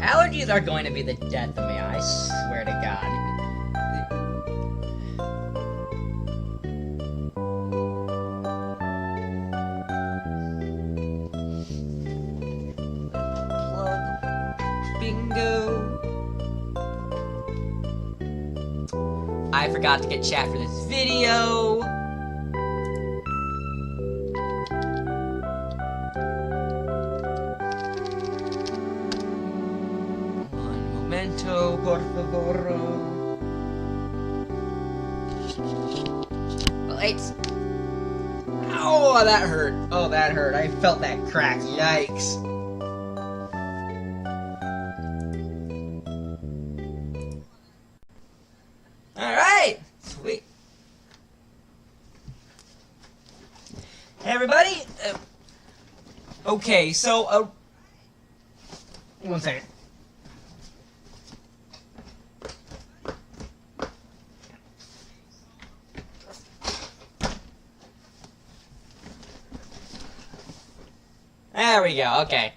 Allergies are going to be the death of me, I swear to God. Plug. Bingo. I forgot to get chat for this video. Un momento, por favor. Wait. Oh, that hurt. Oh, that hurt. I felt that crack. Yikes. Alright! Sweet. Hey everybody! Okay, so, one second. There we go, okay.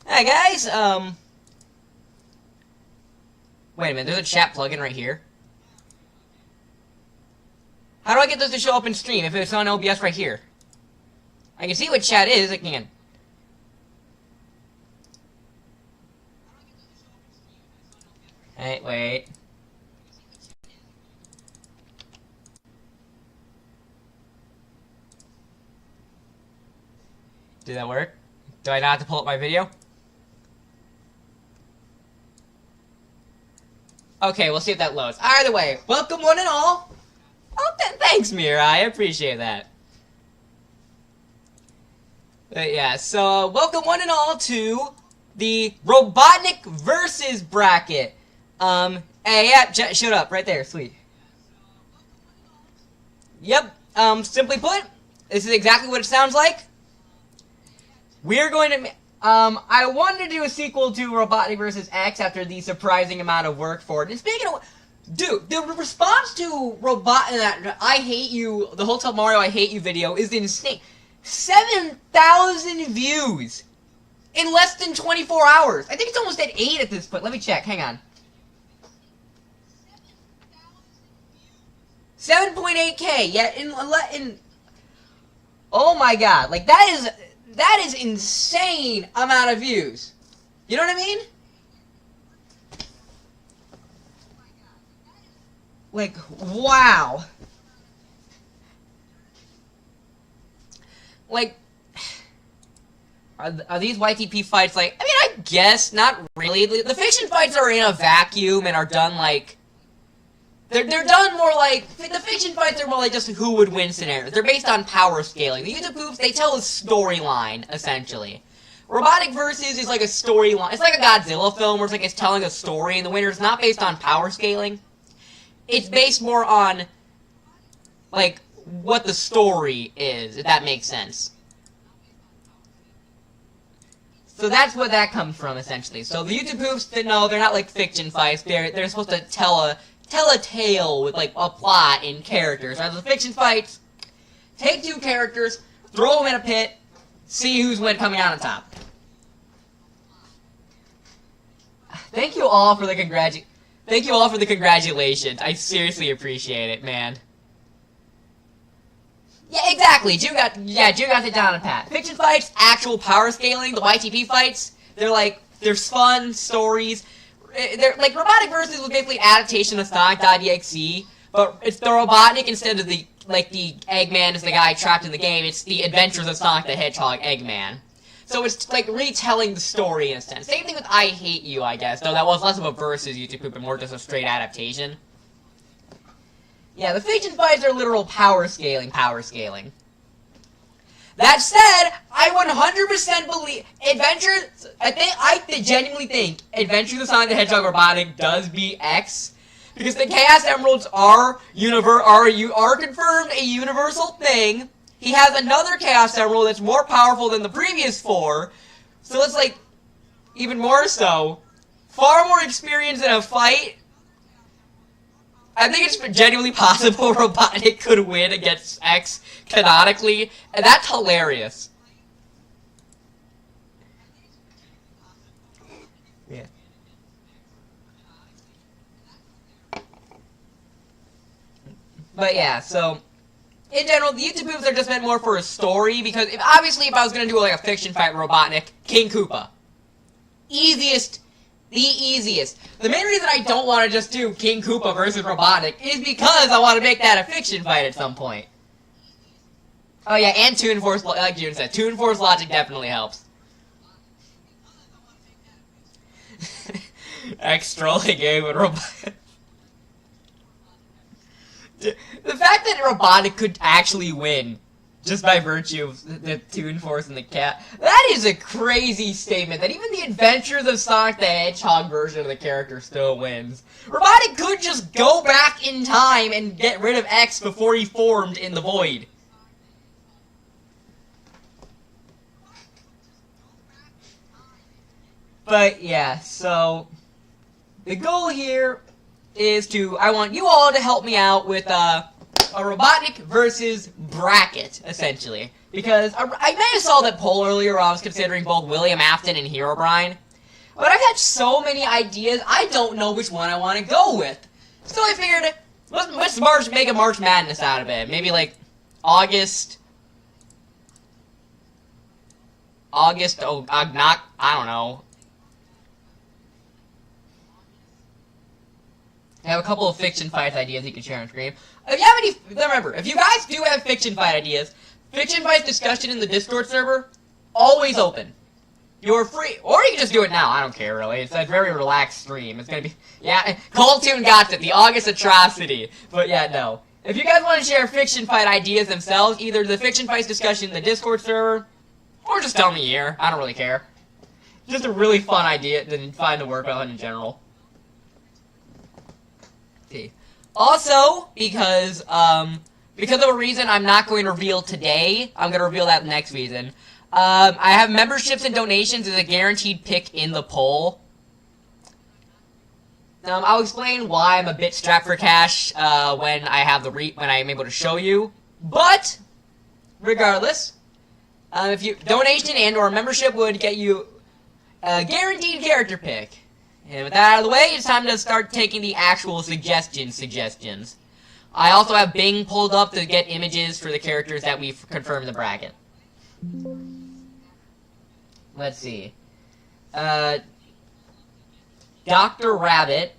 Hey guys, wait a minute, there's a chat plugin right here. How do I get this to show up in stream if it's on OBS right here? I can see what chat is, I can. Hey, wait. Did that work? Do I not have to pull up my video? Okay, we'll see if that loads. Either way, welcome one and all. Oh, thanks, Mira. I appreciate that. But yeah, so welcome one and all to the Robotnik versus bracket. Hey, yeah, shut up, right there, sweet. Yep. Simply put, this is exactly what it sounds like. We're going to. I wanted to do a sequel to Robotnik vs. X after the surprising amount of work for it. And speaking of, dude, the response to that I hate you, the Hotel Mario I hate you video is insane. 7,000 views in less than 24 hours. I think it's almost at 8 at this point. Let me check. Hang on. 7.8K. Yeah, in. Oh my God! Like that is insane amount of views. You know what I mean? Like, wow. Like, are these YTP fights like, I mean, I guess, not really. The fiction fights are in a vacuum and are done like, they're done more like, the fiction fights are more like just who would win scenarios. They're based on power scaling. The YouTube poops, they tell a storyline, essentially. Robotnik Versus is like a storyline. It's like a Godzilla film where it's like it's telling a story and the winner is not based on power scaling. It's based more on, like, what the story is, if that makes sense. So that's what that comes from, essentially. So the YouTube poops, no, they're not like fiction fights. They're supposed to tell a tale with, like, a plot and characters. Whereas the fiction fights, take two characters, throw them in a pit, see who's coming out on top. Thank you all for the congratulations. I seriously appreciate it, man. Yeah, exactly. Drew got it down and pat. Fiction fights, actual power scaling. The YTP fights, they're like, there's fun stories. They're like Robotnik Versus was basically adaptation of Sonic.exe, but it's the Robotnik instead of the Eggman is the guy trapped in the game. It's the Adventures of Sonic the Hedgehog Eggman. So it's like retelling the story in a sense. Same thing with I Hate You, I guess, though that was less of a versus YouTube poop and more just a straight adaptation. Yeah, the fiction fights are literal power scaling. That said, I 100% believe I genuinely think Adventures of Sonic the Hedgehog Robotnik does beat X, because the Chaos Emeralds are confirmed a universal thing. He has another Chaos Emerald that's more powerful than the previous 4, so it's like even more so. Far more experience in a fight. I think it's genuinely possible Robotnik could win against X canonically, and that's hilarious. But yeah, so in general, the YouTube moves are just meant more for a story, because obviously if I was going to do like a fiction fight with Robotnik, King Koopa. Easiest. The easiest. The main reason I don't want to just do King Koopa versus Robotnik is because I want to make that a fiction fight at some point. Oh yeah, and Toon Force, like June said, Toon Force logic definitely helps. X trolling game with Robotnik. The fact that Robotnik could actually win just by virtue of the Toon Force and the cat, that is a crazy statement, that even the Adventures of Sonic the Hedgehog version of the character still wins. Robotnik could just go back in time and get rid of X before he formed in the void. But yeah, so the goal here is I want you all to help me out with a Robotnik versus bracket, essentially. Because I may have saw that poll earlier where I was considering both William Afton and Herobrine. But I've had so many ideas, I don't know which one I want to go with. So I figured, let's make a March Madness out of it. Maybe like August, I don't know. I have a couple of fiction fight ideas you can share on screen. If you have any, remember, if you guys do have fiction fight ideas, fiction fight discussion in the Discord server, always open. You're free, or you can just do it now, I don't care really. It's a very relaxed stream. It's gonna be, yeah, Coldtune got it, the August atrocity. But yeah, no. If you guys want to share fiction fight ideas themselves, either the fiction fights discussion in the Discord server, or just tell me here, I don't really care. Just a really fun idea to find to work on in general. Also, because of a reason I'm not going to reveal today, I'm going to reveal that next reason. I have memberships and donations as a guaranteed pick in the poll. I'll explain why I'm a bit strapped for cash when I'm able to show you. But regardless, if you donation and/or membership would get you a guaranteed character pick. And with that out of the way, it's time to start taking the actual suggestions. I also have Bing pulled up to get images for the characters that we've confirmed in the bracket. Let's see. Dr. Rabbit.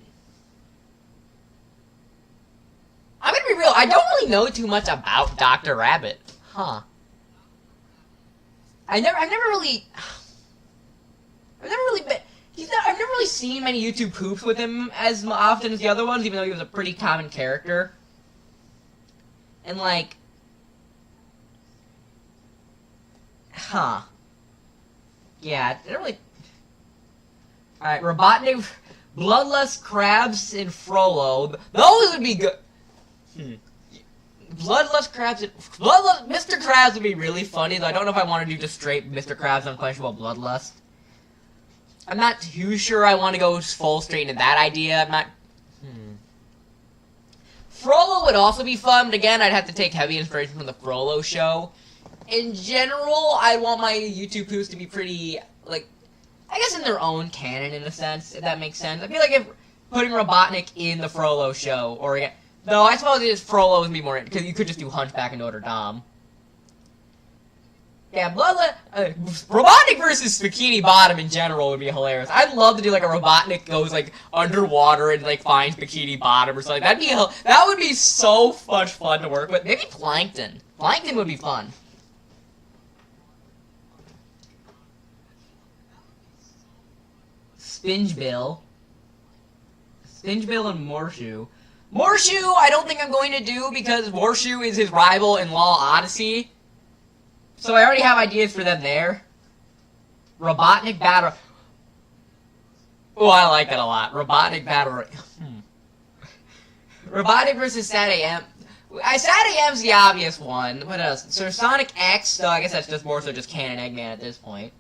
I'm gonna be real, I don't really know too much about Dr. Rabbit. Huh. I've never really seen many YouTube poops with him as often as the other ones, even though he was a pretty common character. And like, huh. Yeah, I don't really. Alright, Robotnik, Bloodlust Crabs, and Frollo. Those would be good. Bloodlust Crabs and Mr. Krabs would be really funny, though I don't know if I want to do just straight Mr. Krabs Unquestionable Bloodlust. I'm not too sure I want to go full straight into that idea. I'm not. Frollo would also be fun, but again, I'd have to take heavy inspiration from the Frollo show. In general, I want my YouTube posts to be pretty, like, I guess in their own canon in a sense, if that makes sense. I feel like if putting Robotnik in the Frollo show, or though I suppose Frollo would be more, because you could just do Hunchback and Notre Dame. Yeah, Robotnik versus Bikini Bottom in general would be hilarious. I'd love to do like a Robotnik goes like underwater and like finds Bikini Bottom or something. That would be so much fun to work with. Maybe Plankton. Plankton would be fun. Spingebill and Morshu. Morshu, I don't think I'm going to do because Morshu is his rival in Law Odyssey. So I already have ideas for them there. Robotnik Battle. Oh, I like that a lot. Robotnik Battle. Robotnik versus Sad AM. Sad AM's the obvious one. What else? So Sonic X, so I guess that's just more so just Canon Eggman at this point.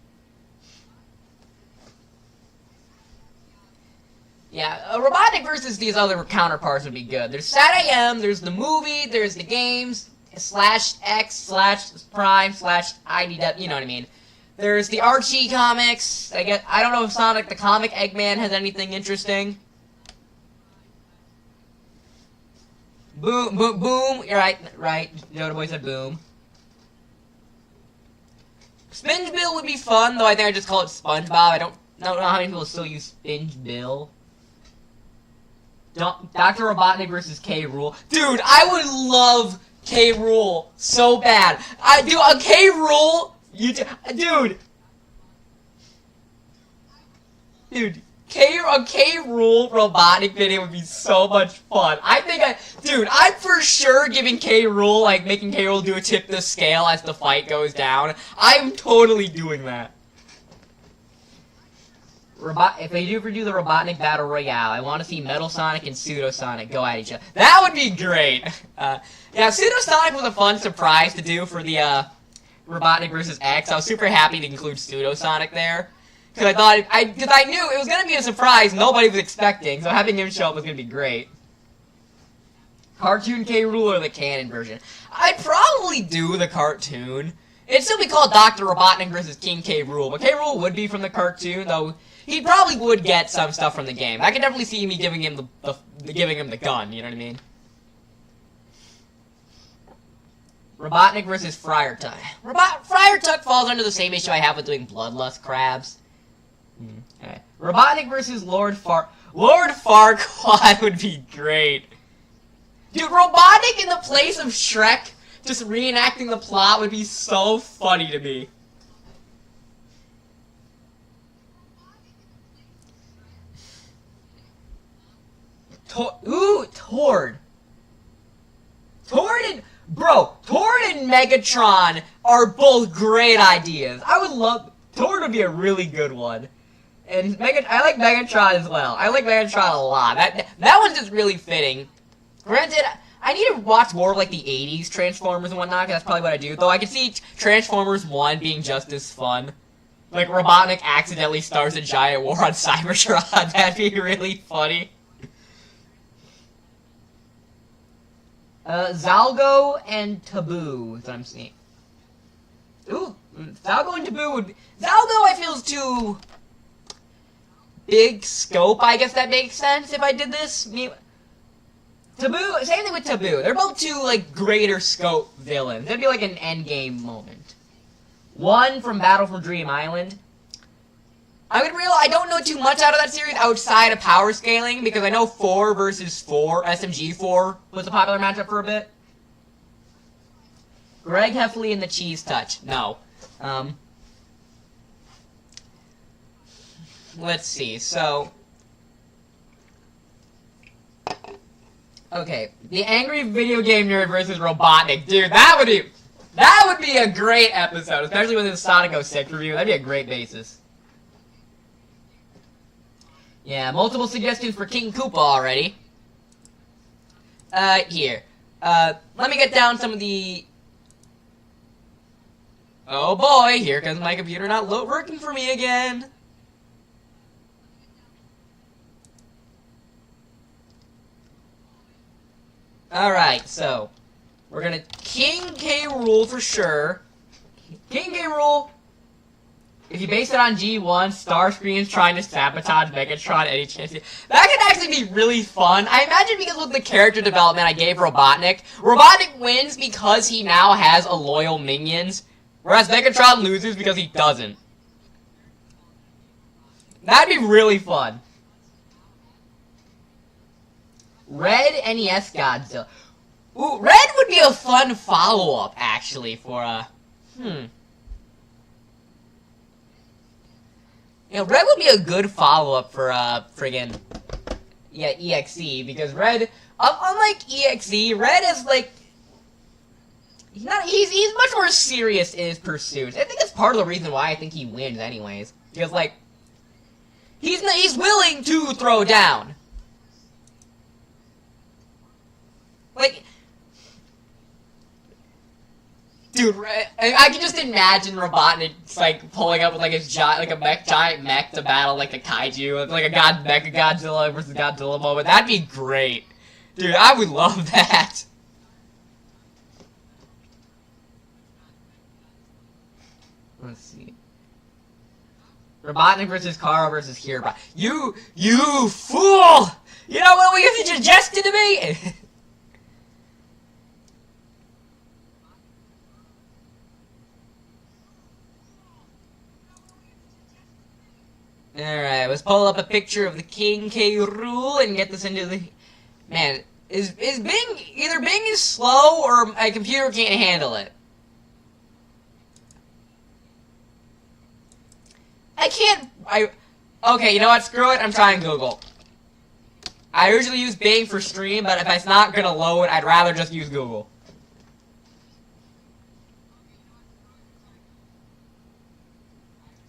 Yeah, Robotnik versus these other counterparts would be good. There's Sad AM, there's the movie, there's the games, /X/Prime/IDW, you know what I mean. There's the Archie comics. I don't know if Sonic the Comic Eggman has anything interesting. Boom, boom, boom. You're right, right. Yoda Boy said boom. Spinge Bill would be fun, though I think I just call it SpongeBob. I don't know how many people still use Spinge Bill. Dr. Robotnik versus K. Rool. Dude, I would love K. Rool so bad. I do a K. Rool. Dude, a K. Rool Robotnik video would be so much fun. I'm for sure giving K. Rool, like making K. Rool do a tip the scale as the fight goes down. I'm totally doing that. If they do the Robotnik Battle Royale, I want to see Metal Sonic and Pseudo Sonic go at each other. That would be great! Yeah, Pseudo Sonic was a fun surprise to do for the, Robotnik vs. X. I was super happy to include Pseudo Sonic there. Because I knew it was going to be a surprise nobody was expecting, so having him show up was going to be great. Cartoon K. Rool or the canon version? I'd probably do the cartoon. It'd still be called Dr. Robotnik vs. King K. Rool, but K. Rool would be from the cartoon, though he probably would get some stuff from the game. I could definitely see me giving him the gun, you know what I mean? Robotnik vs. Friar Tuck. Friar Tuck falls under the same issue I have with doing Bloodlust Crabs. Okay. Robotnik vs. Lord Farquaad would be great. Dude, Robotnik in the place of Shrek just reenacting the plot would be so funny to me. Tord. Tord and Megatron are both great ideas. I would love... Tord would be a really good one. And I like Megatron as well. I like Megatron a lot. That one's just really fitting. Granted, I need to watch more of like the 80s Transformers and whatnot, because that's probably what I do. Though I could see Transformers 1 being just as fun. Like, Robotnik accidentally starts a giant war on Cybertron. That'd be really funny. Zalgo and Taboo is what I'm seeing. Ooh, Zalgo and Taboo would be... Zalgo, I feel, is too... big scope, I guess that makes sense if I did this. Taboo, same thing with Taboo. They're both two, like, greater scope villains. That'd be like an endgame moment. One from Battle for Dream Island. I don't know too much out of that series outside of power scaling, because I know 4 versus 4, SMG4, was a popular matchup for a bit. Greg Heffley and the Cheese Touch. No. Let's see, so... Okay, the Angry Video Game Nerd versus Robotnik. Dude, that would be a great episode, especially with his Sonic 06 review. That'd be a great basis. Yeah, multiple suggestions for King Koopa already. Here. Let me get down some of the... Oh boy, here comes my computer not working for me again. Alright, so... We're gonna... King K. Rool for sure. King K. Rool... If you base it on G1, Starscream's trying to sabotage Megatron any chance. That could actually be really fun. I imagine because with the character development I gave Robotnik, Robotnik wins because he now has a loyal minions, whereas Megatron loses because he doesn't. That'd be really fun. Red NES Godzilla. Ooh, Red would be a fun follow-up, actually, for, You know, Red would be a good follow-up for, friggin', yeah, EXE, because Red, unlike EXE, Red is, like, he's much more serious in his pursuits. I think that's part of the reason why I think he wins anyways, because, like, he's willing to throw down. Like, dude, I can just imagine Robotnik like pulling up with like his giant mech to battle like a kaiju, like a Mecha Godzilla versus Godzilla moment. That'd be great, dude. I would love that. Let's see. Robotnik versus Karo versus Herobrine. You fool! You know what you suggested to me? Alright, let's pull up a picture of the King K. Rool and get this into the... Man, is Bing... Either Bing is slow or my computer can't handle it. Okay, you know what? Screw it. I'm trying Google. I usually use Bing for stream, but if it's not gonna load, I'd rather just use Google.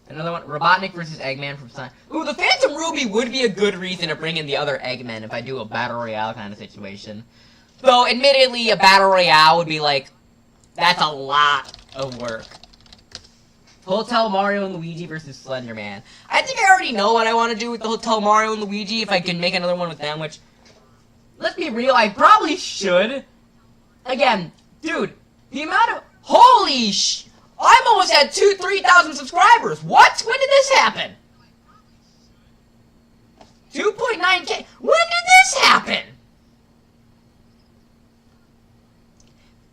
Another one, Robotnik versus Eggman from Sun. Ooh, the Phantom Ruby would be a good reason to bring in the other Eggmen if I do a Battle Royale kind of situation. Though, admittedly, a Battle Royale would be like, that's a lot of work. Hotel Mario and Luigi versus Slender Man. I think I already know what I want to do with the Hotel Mario and Luigi if I can make another one with them, which, let's be real, I probably should. Again, dude, the amount of... Holy sh... I'm almost at 3,000 subscribers. What? When did this happen? 2.9K. When did this happen?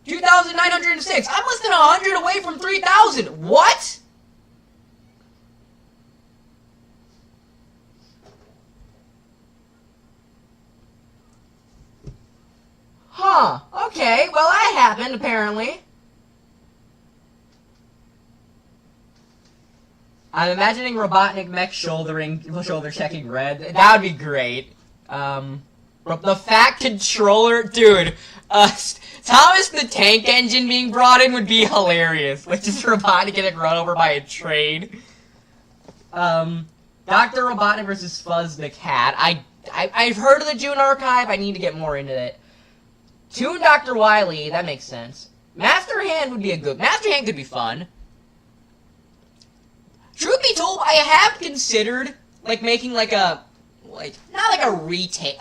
2,906. I'm less than 100 away from 3,000. What? Huh. Okay. Well, that happened, apparently. I'm imagining Robotnik mech shoulder checking red. That would be great. The Fat Controller, dude. Thomas the Tank Engine being brought in would be hilarious. Like just Robotnik getting run over by a train. Dr. Robotnik versus Fuzz the Cat. I've heard of the June Archive. I need to get more into it. Toon Dr. Wily. That makes sense. Master Hand would be a good. Master Hand could be fun. Truth be told, I have considered, like, making, like, not like a retake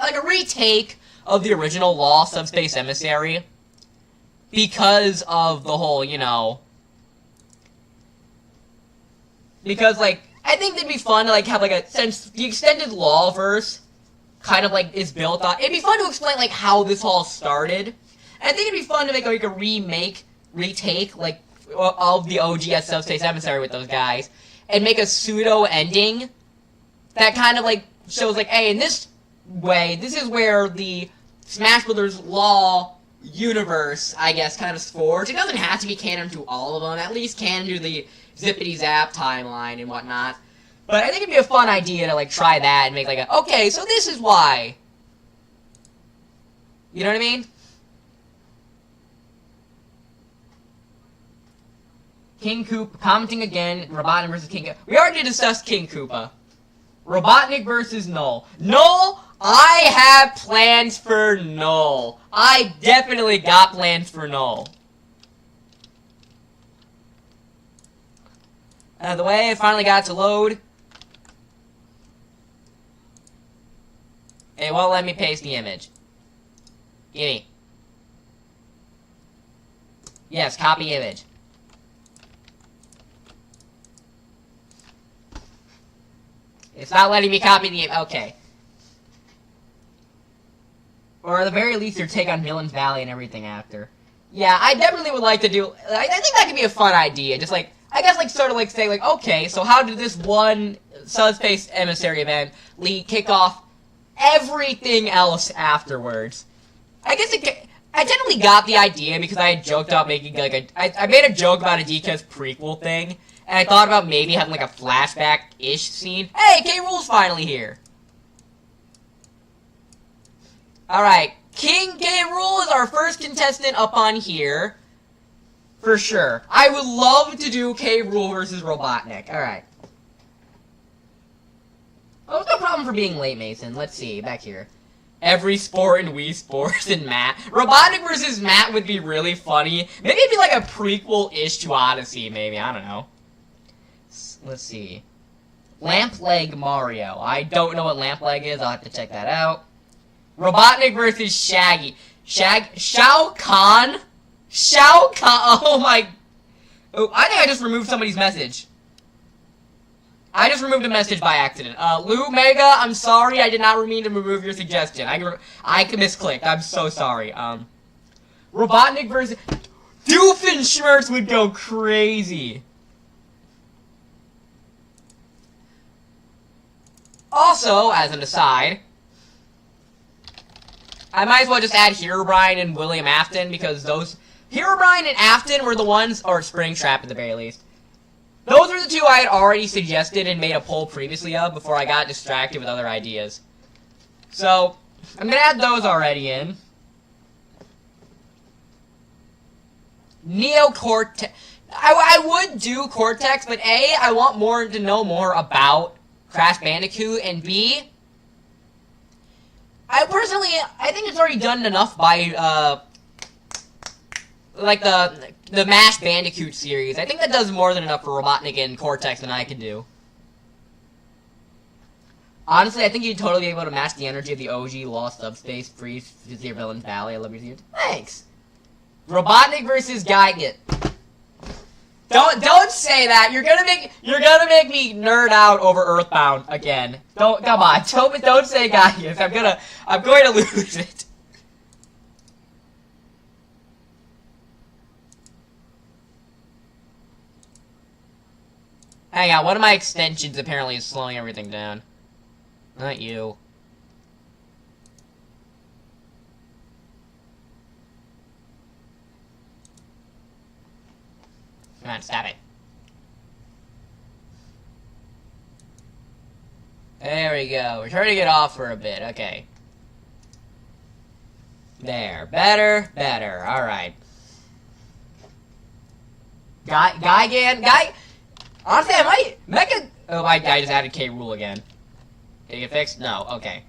of the original Law Subspace Emissary, because of the whole, you know, because, like, I think it'd be fun to, like, have, like, since the extended Law verse kind of, like, is built on, it'd be fun to explain, like, how this all started, and I think it'd be fun to make, like, a retake, like, of the OG Subspace Emissary with those guys, and make a pseudo-ending that kind of, like, shows, like, hey, in this way, this is where the Smash Brothers Law universe, I guess, kind of forged. It doesn't have to be canon to all of them, at least canon to the ZippityZab timeline and whatnot. But I think it'd be a fun idea to, like, try that and make, like, okay, so this is why. You know what I mean? King Koopa, commenting again, Robotnik versus King Koopa. We already discussed King Koopa. Robotnik versus Null. Null, I have plans for Null. I definitely got plans for Null. The way I finally got to load. It won't let me paste the image. Gimme. Yes, copy image. It's not letting me copy the... Okay. Or at the very least, your take on Villains Valley and everything after. Yeah, I definitely would like to do... I think that could be a fun idea. Just, like... I guess, like, sort of, like, say, like, okay, so how did this one Subspace Emissary event kick off everything else afterwards? I guess I technically got the idea because I had joked about making, like, I made a joke about a DK's prequel thing. And I thought about maybe having, like, a flashback-ish scene. Hey, K. Rool's finally here. Alright, King K. Rool is our first contestant up on here. For sure. I would love to do K. Rool versus Robotnik. Alright. Oh, what's the problem for being late, Mason? Let's see, back here. Every sport in Wii Sports and Matt. Robotnik versus Matt would be really funny. Maybe it'd be like a prequel-ish to Odyssey, maybe. I don't know. Let's see. Lamp Leg Mario. I don't know what Lamp Leg is. I'll have to check that out. Robotnik versus Shaggy. Shao Kahn? Shao Kahn. Oh my... Oh, I think I just removed somebody's message. I just removed a message by accident. Lou Mega, I'm sorry. I did not mean to remove your suggestion. I misclicked. I'm so sorry. Robotnik versus... Doofenshmirtz would go crazy. Also, as an aside, I might as well just add Herobrine and William Afton, because those... Herobrine and Afton were the ones... Or Springtrap, at the very least. Those were the two I had already suggested and made a poll previously of before I got distracted with other ideas. So, I'm gonna add those already in. Neo-Cortex... I would do Cortex, but A, I want more to know more about Crash Bandicoot, and B, I think it's already done enough by, like, the Mash Bandicoot series. I think that does more than enough for Robotnik and Cortex than I could do. Honestly, I think you'd totally be able to match the energy of the OG Lost Subspace Freeze Zero Villain Valley. I love your series. Thanks! Robotnik versus Geiget. Don't say that. You're gonna make me nerd out over Earthbound again. Come on. Don't say Geiget. I'm going to lose it. Hang on, one of my extensions apparently is slowing everything down. Not you. Come on, stop it. There we go. We're turning it off for a bit. Okay. There. Better. Alright. Honestly, I might... Mecha... Oh, I just added K. Rool again. Did it get fixed? No. Okay.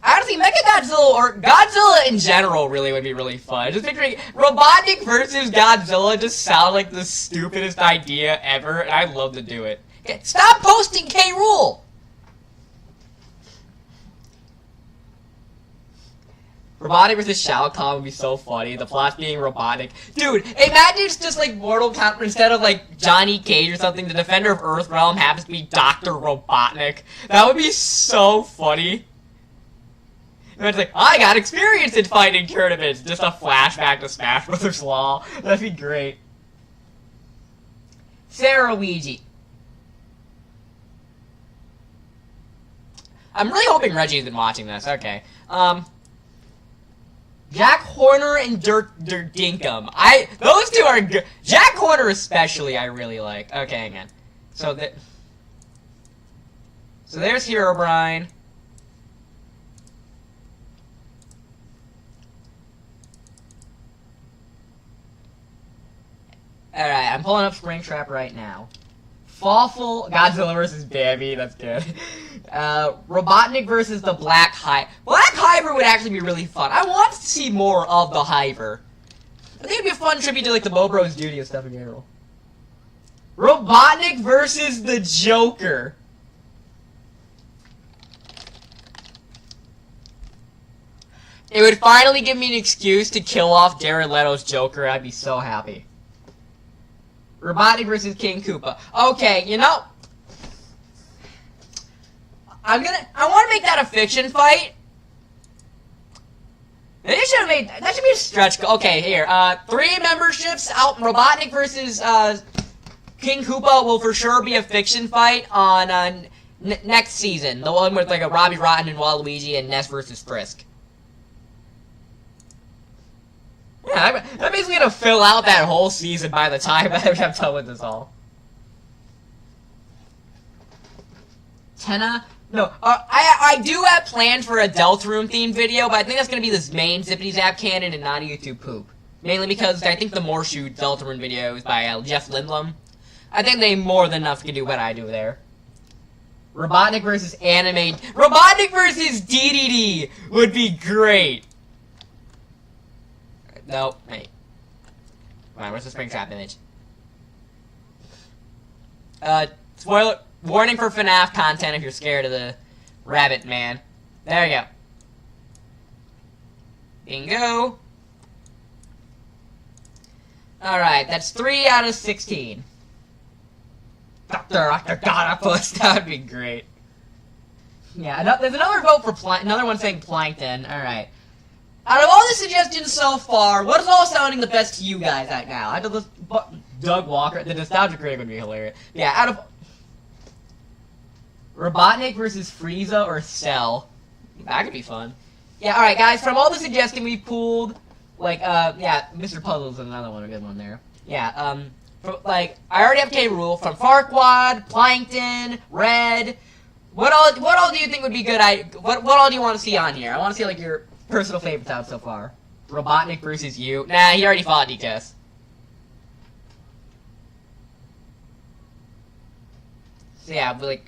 Honestly, Mechagodzilla or Godzilla in general really would be really fun. Just picturing Robotnik versus Godzilla just sound like the stupidest idea ever, and I'd love to do it. Okay, stop posting K. Rool! Robotnik versus Shao Kahn would be so funny. The plot being Robotnik. Dude, imagine it's just like Mortal Kombat instead of like Johnny Cage or something. The Defender of Earthrealm happens to be Dr. Robotnik. That would be so funny. And it's like, I got experience in fighting tournaments. Just a flashback to Smash Brothers Law. That'd be great. Sarah Luigi. I'm really hoping Reggie's been watching this. Okay. Jack Horner and Dirk Dinkum. Those two are good. Jack Horner especially I really like. Okay, hang on. So there's Herobrine. Alright, I'm pulling up Springtrap right now. Fawful, Godzilla vs. Bambi, that's good. Robotnik versus the Black Hiver. Black Hiver would actually be really fun. I want to see more of the Hiver. I think it'd be a fun tribute to like the Mo Bros Studio stuff in general. Robotnik versus the Joker. It would finally give me an excuse to kill off Jared Leto's Joker. I'd be so happy. Robotnik versus King Koopa. Okay, you know, I want to make that a fiction fight. They should have made, that should be a stretch. Okay, here, 3 memberships out. Robotnik versus, King Koopa will for sure be a fiction fight on, next season. The one with, like, a Robbie Rotten and Waluigi and Ness versus Frisk. Yeah, I'm basically gonna fill out that whole season by the time I'm done with this all. Tenna? No, I do have planned for a Deltarune themed video, but I think that's gonna be this main ZippityZab canon and not a YouTube poop. Mainly because I think the Morshoot Deltarune video is by Jeff Lindblom. I think they more than enough can do what I do there. Robotnik versus anime. Robotnik versus DDD would be great. No, wait. Come on, where's the Springtrap image? Spoiler, warning for FNAF content if you're scared of the rabbit man. There you go. Bingo. Alright, that's 3 out of 16. Dr. Octopus, that would be great. Yeah, there's another vote for another one saying Plankton. Alright. Out of all the suggestions so far, what is all sounding the best to you guys right now? Doug Walker, the nostalgia critic would be hilarious. Yeah, Robotnik versus Frieza or Cell. That could be fun. Yeah, alright guys, from all the suggestions we pulled, like, yeah, Mr. Puzzle's another one, a good one there. Yeah, I already have K. Rool, from Farquaad, Plankton, Red. What all do you think would be good? What all do you want to see on here? I want to see, like, your personal favorites out so far. Robotnik versus you. Nah, he already fought DTS. So yeah, but like...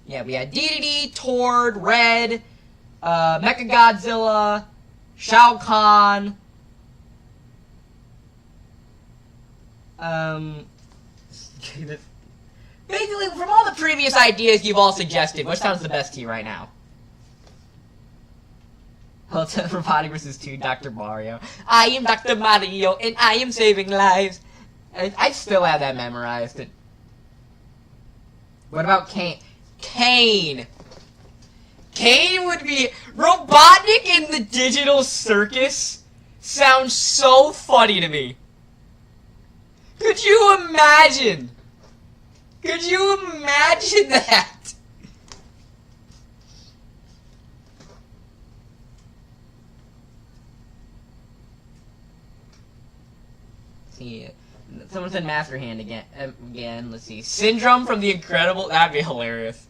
Yeah, we had DDD, Tord, Red, Mechagodzilla, Shao Kahn, basically, from all the previous ideas you've all suggested, which sounds the best to you right now? Robotnik versus 2, Dr. Mario. I am Dr. Mario, and I am saving lives. I still have that memorized. What about Kane? Kane would be... Robotnik in the Digital Circus sounds so funny to me. Could you imagine? Could you imagine that? See, someone said Master Hand again. Let's see. Syndrome from The Incredible. That'd be hilarious.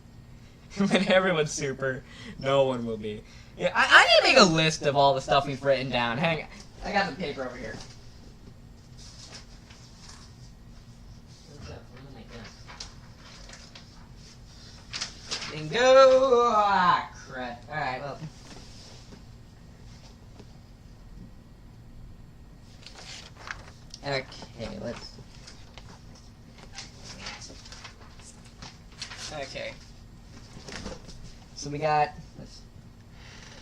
When everyone's super, no one will be. Yeah, I need to make a list of all the stuff we've written down. Hang on. I got some paper over here. Bingo! Ah, crud. Alright, well. Okay, let's... Okay. So we got... Let's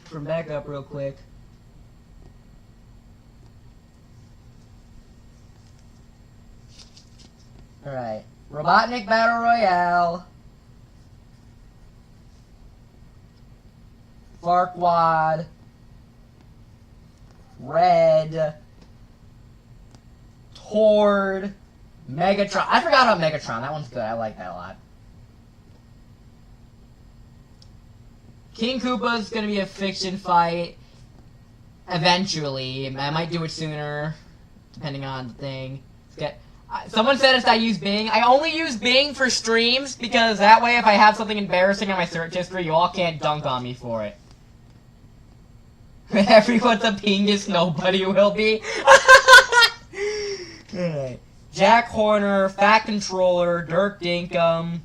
from back up real quick. Alright. Robotnik Battle Royale. Farquaad. Red. Tord. Megatron. I forgot about Megatron. That one's good. I like that a lot. King Koopa's gonna be a fiction fight. Eventually. I might do it sooner. Depending on the thing. Someone said if I use Bing. I only use Bing for streams because that way if I have something embarrassing on my search history, you all can't dunk on me for it. Everyone's a pingus, nobody will be. Alright. Jack Horner, Fat Controller, Dirk Dinkum.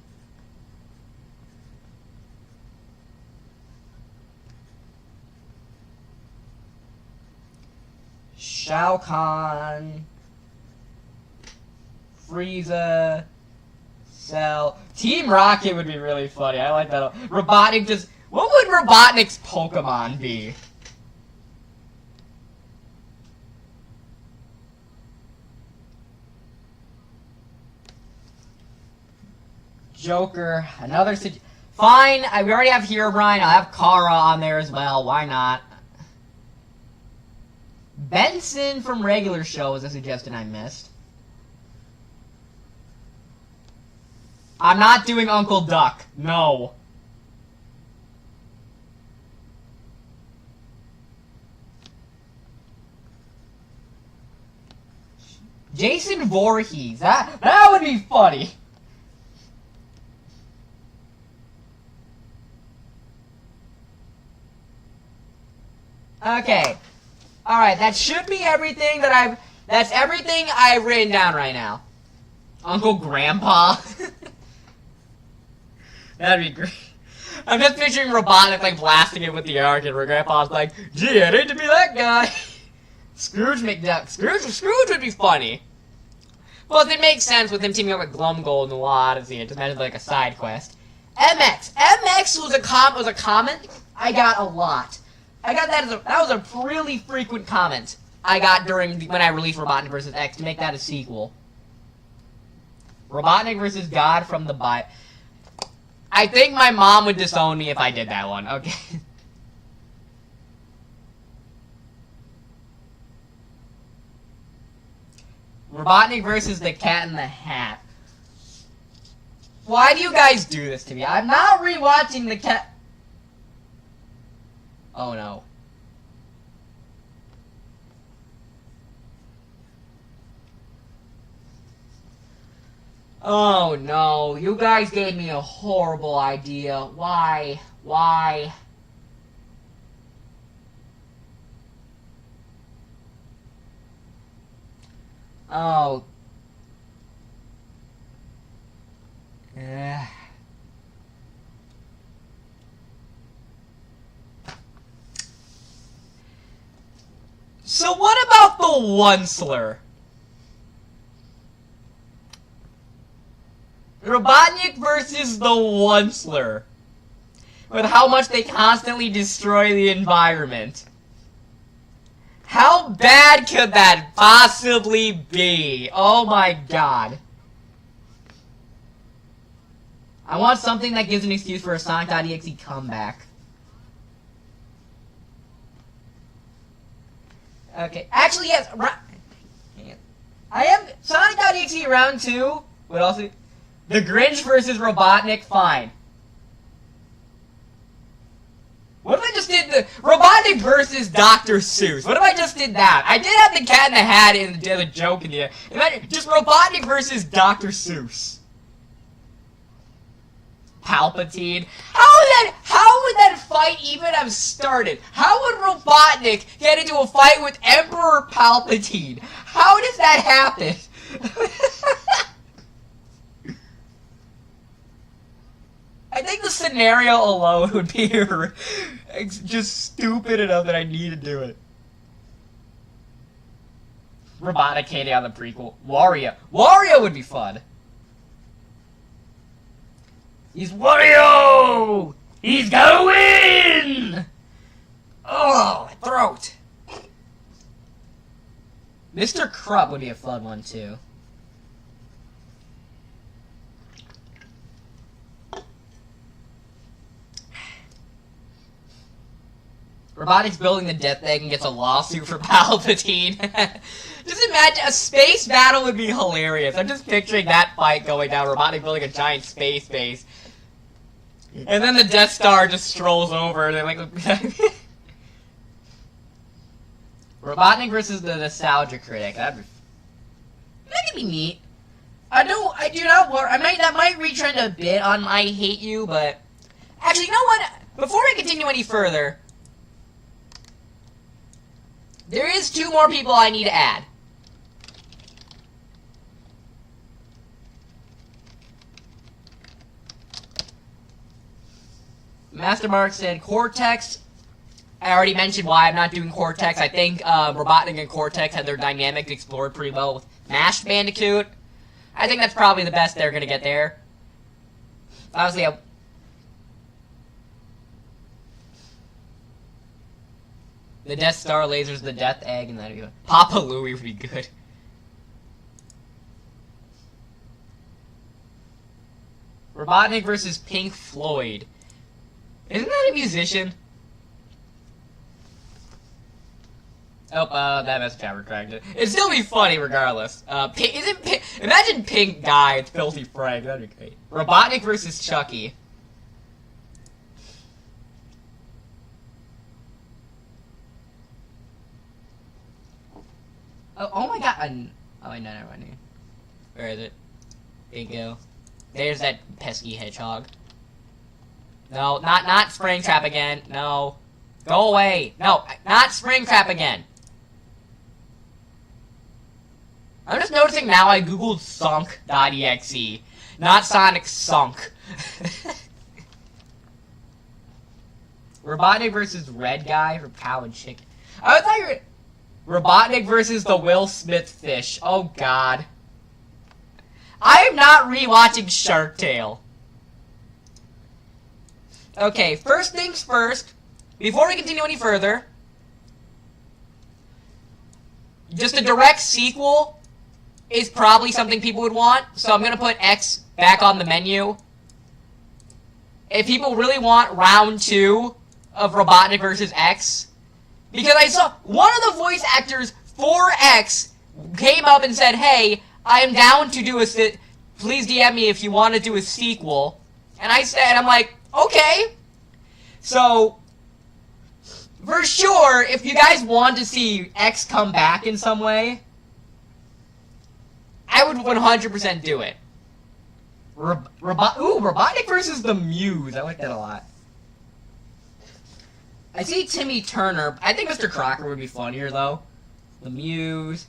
Shao Kahn. Frieza. Cell. Team Rocket would be really funny. I like that. Robotnik just... What would Robotnik's Pokemon be? Joker. Another... Fine. We already have Herobrine. I'll have Kara on there as well. Why not? Benson from Regular Show was a suggestion I missed. I'm not doing Uncle Duck. No. Jason Voorhees. That would be funny. Okay. Alright, that should be everything that that's everything I've written down right now. Uncle Grandpa. That'd be great. I'm just picturing Robotnik like blasting it with the arc and where Grandpa's like, gee, I'd hate to be that guy. Scrooge McDuck. Scrooge would be funny. Plus, it makes sense with him teaming up with Glumgold in the Odyssey. It's imagine like a side quest. MX was a comment I got a lot. I got that that was a really frequent comment I got when I released Robotnik vs. X to make that a sequel. Robotnik vs. God from the Bible. I think my mom would disown me if I did that one. Okay. Robotnik versus the Cat in the Hat. Why do you guys do this to me? I'm not rewatching the cat. Oh no. Oh no, you guys gave me a horrible idea. Why? Why? Oh. So what about the Onceler? Robotnik versus the Onceler. With how much they constantly destroy the environment. How bad could that possibly be? Oh my god. I want something that gives an excuse for a Sonic.exe comeback. Okay, actually yes, I am Sonic.exe round 2 would also the Grinch versus Robotnik, fine. What if I just did the Robotnik versus Dr. Seuss? What if I just did that? I did have the Cat in the Hat in the joke in the imagine just Robotnik versus Dr. Seuss. Palpatine. How would that fight even have started? How would Robotnik get into a fight with Emperor Palpatine? How does that happen? I think the scenario alone would be just stupid enough that I need to do it. Robotnik hating on the prequel. Wario. Wario would be fun. He's Wario! He's gonna win! Oh, my throat. Mr. Krupp would be a fun one, too. Robotnik's building the Death Egg and gets a lawsuit for Palpatine. Just imagine, a space battle would be hilarious. I'm just picturing that fight going down, Robotnik building a giant space base. And then the Death Star just strolls over, and they're like... Robotnik versus the Nostalgia Critic. That could be neat. I do not worry. That might retrend a bit on I Hate You, but... Actually, you know what? Before we continue any further... There is 2 more people I need to add. Master Mark said Cortex. I already mentioned why I'm not doing Cortex. I think Robotnik and Cortex had their dynamics explored pretty well with Mashed Bandicoot. I think that's probably the best they're going to get there. Honestly, the Death Star lasers the Death Egg, and that'd be good. Papa Louie would be good. Robotnik versus Pink Floyd. Isn't that a musician? Oh, that message I retracted. It'd still be funny regardless. Imagine Pink Guy, it's Filthy Frank, that'd be great. Robotnik versus Chucky. Oh my god, oh wait, no, never mind. Where is it? Bingo. There's that pesky hedgehog. No, not Springtrap again. No. Go away. No, not Springtrap again. I'm just noticing now I googled sunk.exe, not Sonic Sunk. Robotnik versus Red Guy for Cow and Chicken. I thought you were... Robotnik versus the Will Smith fish. Oh god. I am not rewatching Shark Tale. Okay, first things first. Before we continue any further, just a direct sequel is probably something people would want, so I'm going to put X back on the menu. If people really want round 2 of Robotnik vs. X, because I saw one of the voice actors for X came up and said, hey, I am down to do please DM me if you want to do a sequel. And I said, I'm like, okay. So, for sure, if you guys want to see X come back in some way, I would 100% do it. Robotnik versus the Muse. I like that a lot. I see Timmy Turner. I think Mr. Crocker would be funnier, though. The Muse.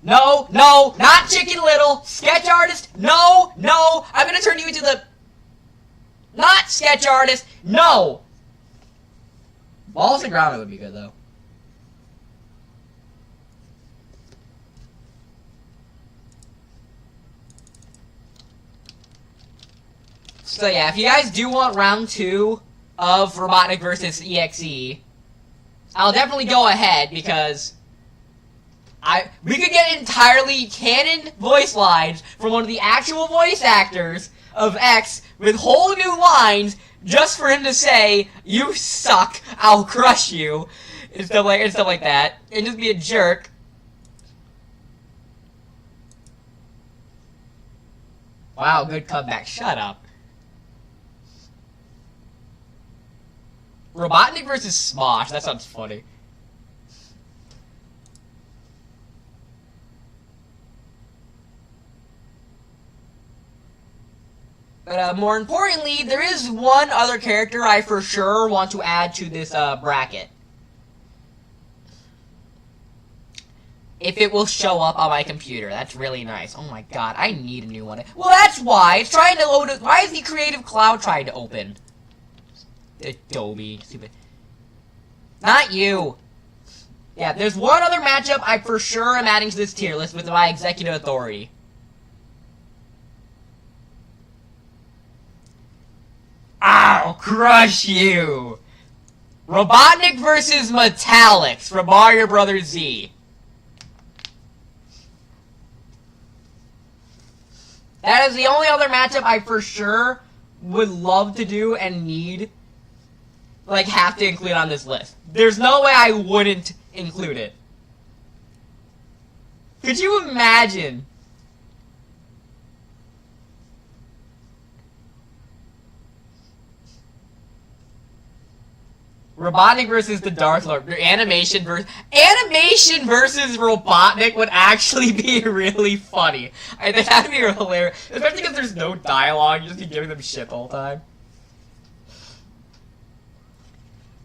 No, not Chicken Little. Sketch artist. No. I'm gonna turn you into the... Not sketch artist. No. Wallace and Gromit would be good, though. So yeah, if you guys do want round 2 of Robotnik vs. EXE, I'll definitely go ahead because we could get entirely canon voice lines from one of the actual voice actors of X with whole new lines just for him to say, "You suck, I'll crush you," and stuff like that, and just be a jerk. Wow, good comeback. Shut up. Robotnik versus Smosh. That sounds funny. But more importantly, there is one other character I for sure want to add to this bracket. If it will show up on my computer. That's really nice. Oh my god, I need a new one. Well, that's why. It's trying to load it. Why is the Creative Cloud trying to open? Adobe. Stupid. Not you. Yeah, there's one other matchup I for sure am adding to this tier list with my executive authority. I'll crush you! Robotnik versus Metallics from Mario Bros. Z. That is the only other matchup I for sure would love to do and need, like, have to include on this list. There's no way I wouldn't include it. Could you imagine? Robotnik versus the Darth Lord. Animation versus Robotnik would actually be really funny. I think that'd be hilarious. Especially because there's no dialogue, you just be giving them shit the whole time.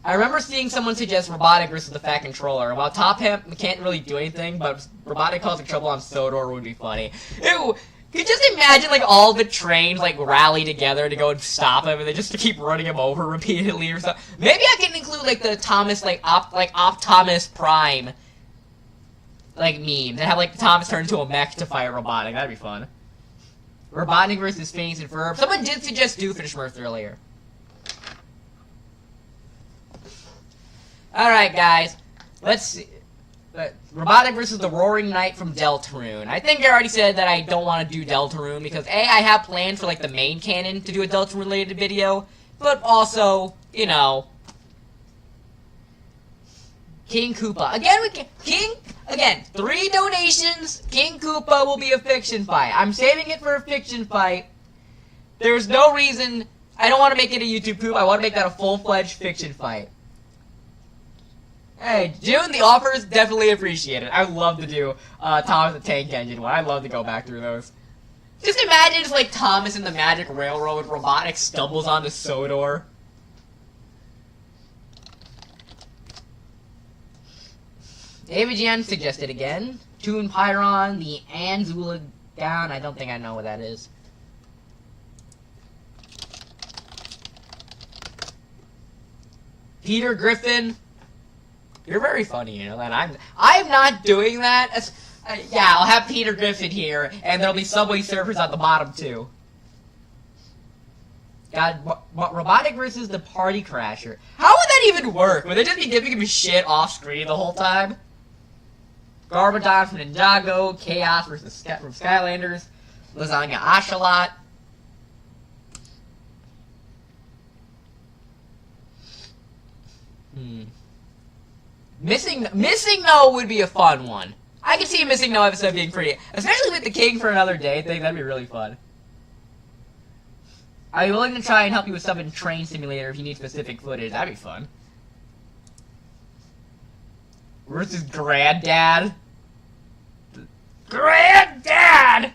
I remember seeing someone suggest Robotnik versus the Fat Controller. While Top Hemp can't really do anything, but Robotnik causing trouble on Sodor would be funny. Ew! Could you just imagine, like, all the trains, like, rally together to go and stop him, and they just to keep running him over repeatedly or something? Maybe I can include, like, the Thomas, like, Optimus Prime, like, meme. And have, like, Thomas turn into a mech to fight Robotnik. That'd be fun. Robotnik versus Phineas and Ferb. Someone did suggest Doofenshmirtz earlier. Alright, guys. Let's see. Robotnik versus the Roaring Knight from Deltarune. I think I already said that I don't want to do Deltarune because A, I have planned for, like, the main canon to do a Deltarune-related video, but also, you know, King Koopa. Again, 3 donations, King Koopa will be a fiction fight. I'm saving it for a fiction fight. There's no reason, I don't want to make it a YouTube poop, I want to make that a full-fledged fiction fight. Hey, June, the offer is definitely appreciated. I would love to do Thomas the Tank Engine one. I'd love to go back through those. Just imagine if, like, Thomas in the Magic Railroad Robotnik stumbles onto Sodor. David Jan suggested again. Toon Pyron, the Anzulagon. I don't think I know what that is. Peter Griffin. You're very funny, you know, and I'm not doing that. Yeah, I'll have Peter Griffin here, and there'll be Subway Surfers at the bottom, too. God, Robotnik versus the Party Crasher. How would that even work? Would they just be giving him shit off-screen the whole time? Garbodon from Ninjago, Chaos from Skylanders, Lasagna Ocelot. Missing No would be a fun one. I could see a Missing No episode being pretty, especially with the King for Another Day thing. That'd be really fun. I'd be willing to try and help you with stuff in Train Simulator if you need specific footage. That'd be fun. Versus Granddad. Granddad!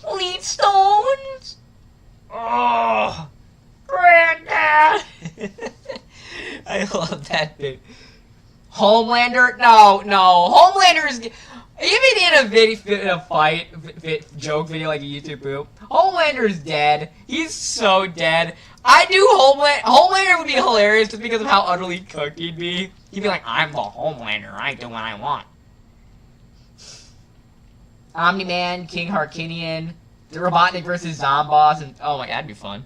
Fleetstones! Oh! Granddad! I love that bit. Homelander? No. Homelander's... Even in a fight, joke video like a YouTube poop, Homelander's dead. He's so dead. I knew Homelander would be hilarious just because of how utterly cooked he'd be. He'd be like, I'm the Homelander. I do what I want. Omni-Man, King Harkinian, the Robotnik versus Zomboss, and oh my god, that'd be fun.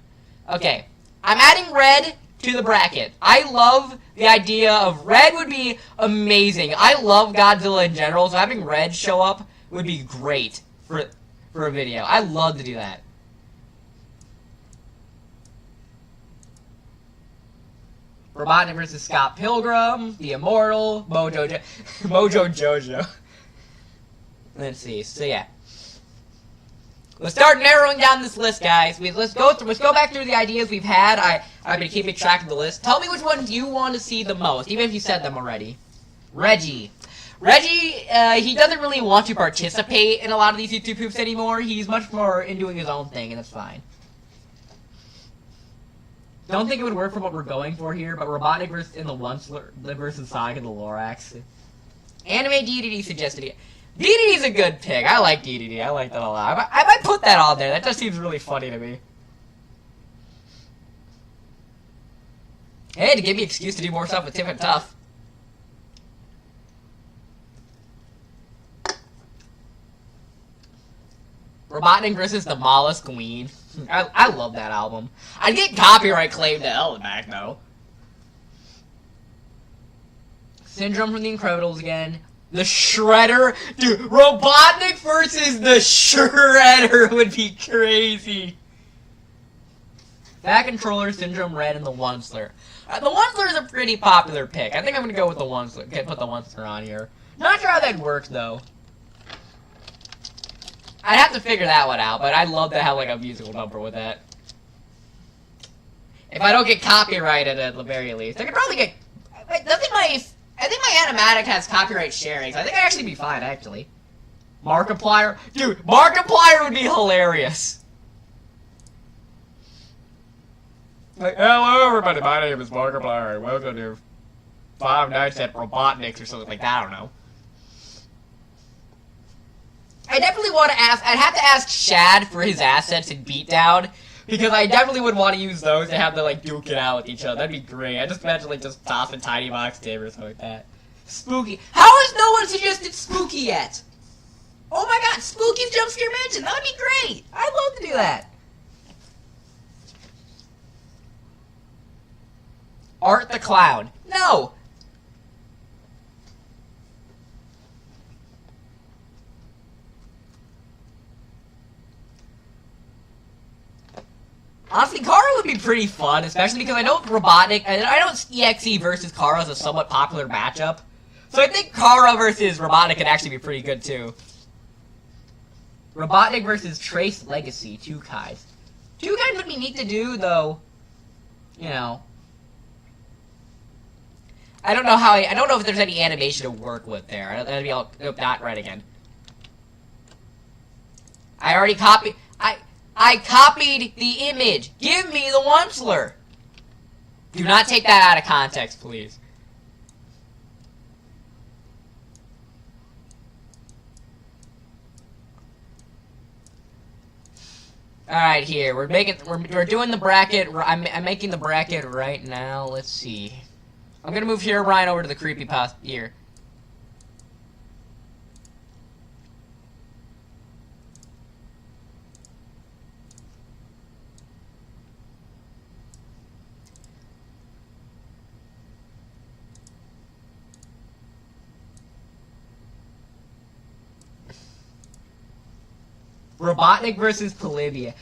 Okay, I'm adding red to the bracket. I love the idea of red would be amazing. I love Godzilla in general, so having red show up would be great for a video. I love to do that. Robotnik versus Scott Pilgrim, the Immortal, Mojo Jojo. Let's see. So yeah, let's start narrowing down this list, guys. Let's go back through the ideas we've had. I've been keeping track of the list. Tell me which ones you want to see the most, even if you said them already. Reggie, he doesn't really want to participate in a lot of these YouTube poops anymore. He's much more in doing his own thing, and that's fine. Don't think it would work for what we're going for here, but Robotnik versus Sonic and the Lorax. Anime DDD suggested it. DDD's a good pick. I like DDD. I like that a lot. I might put that on there. That just seems really funny to me. Hey, to give me an excuse to do more stuff with Tiff and Tough. Robotnik versus the Mollusk Queen. I love that album. I'd get copyright claim to hell back, though. Syndrome from The Incredibles again. The Shredder? Dude, Robotnik versus the Shredder would be crazy. Fat Controller, Syndrome Red, and the Onceler. The Onceler is a pretty popular pick. I think I'm going to go with the Onceler. Okay, put the Onceler on here. Not sure how that works, though. I'd have to figure that one out, but I'd love to have, like, a musical number with that. If I don't get copyrighted at the very least. I could probably get... Wait, I think my animatic has copyright sharing, so I think I'd actually be fine, actually. Markiplier? Dude, Markiplier would be hilarious. Like, hello everybody, my name is Markiplier, welcome to Five Nights at Robotnik's or something like that, I don't know. I definitely want to ask, I'd have to ask Shad for his assets in Beatdown, because I definitely would want to use those to have them, like, duke it out with each other. That'd be great. I just imagine, like, just tossing Tiny Box Tim or something like that. Spooky. How has no one suggested Spooky yet? Oh my god, Spooky's Jump Scare Mansion. That would be great. I'd love to do that. Art the Clown. No. Honestly, Kara would be pretty fun, especially because I know Robotnik, I know EXE versus Kara is a somewhat popular matchup. So I think Kara versus Robotnik could actually be pretty good, too. Robotnik versus Trace Legacy, Two Kais. Two Kais would be neat to do, though, you know. I don't know if there's any animation to work with there. That'd be all, nope, not right again. I already copied, I copied the image. Give me the Onceler. Do not take that out of context, please. All right, here we're doing the bracket. I'm making the bracket right now. Let's see. I'm gonna move here, Ryan, over to the creepypasta here. Robotnik versus Polybia.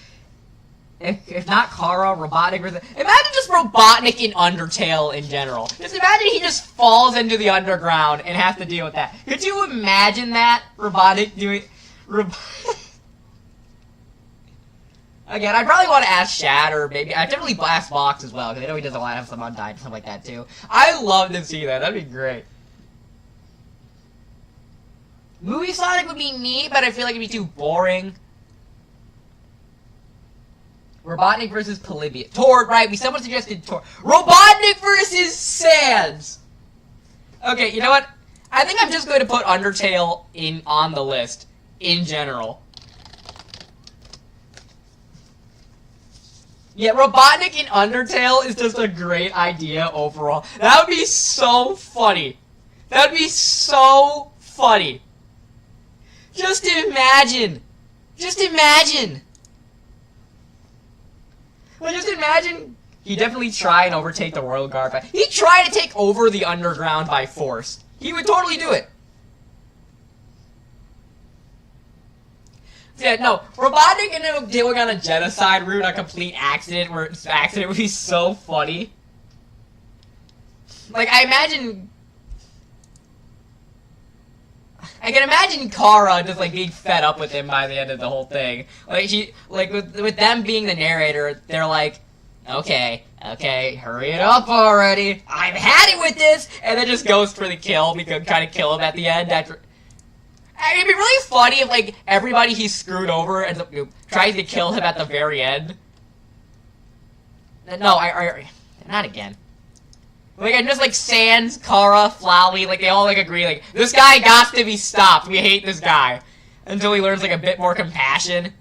If not Kara, Robotnik versus... Imagine just Robotnik in Undertale in general. Just imagine he just falls into the underground and has to deal with that. Could you imagine that? Robotnik doing... Again, I probably want to ask Shad, or maybe I definitely ask Box as well, because I know he doesn't want to have some undying and stuff like that too. I'd love to see that. That'd be great. Movie Sonic would be neat, but I feel like it'd be too boring. Robotnik versus Polybius. Tord, right? Someone suggested Tord. Robotnik versus Sans! Okay, you know what? I think I'm just going to put Undertale on the list, in general. Yeah, Robotnik in Undertale is just a great idea overall. That would be so funny. That would be so funny. Just imagine. Just imagine. Well, just imagine he'd definitely try and overtake the Royal Guard. He'd try to take over the underground by force. He would totally do it. Yeah, no, Robotnik ended up going on a genocide route, a complete accident, where this accident would be so funny. Like, I can imagine Kara just, like, being fed up with him by the end of the whole thing. Like, with them being the narrator, they're like, okay, hurry it up already. I've had it with this! And then just goes for the kill, because kind of kill him at the end after... It'd be really funny if, like, everybody he screwed over ends up, tries to kill him at the very end. No, not again. Like, I'm just like Sans, Kara, Flowey, like, they all, like, agree, like, this guy got to be stopped. We hate this guy. Until he learns, like, a bit more compassion.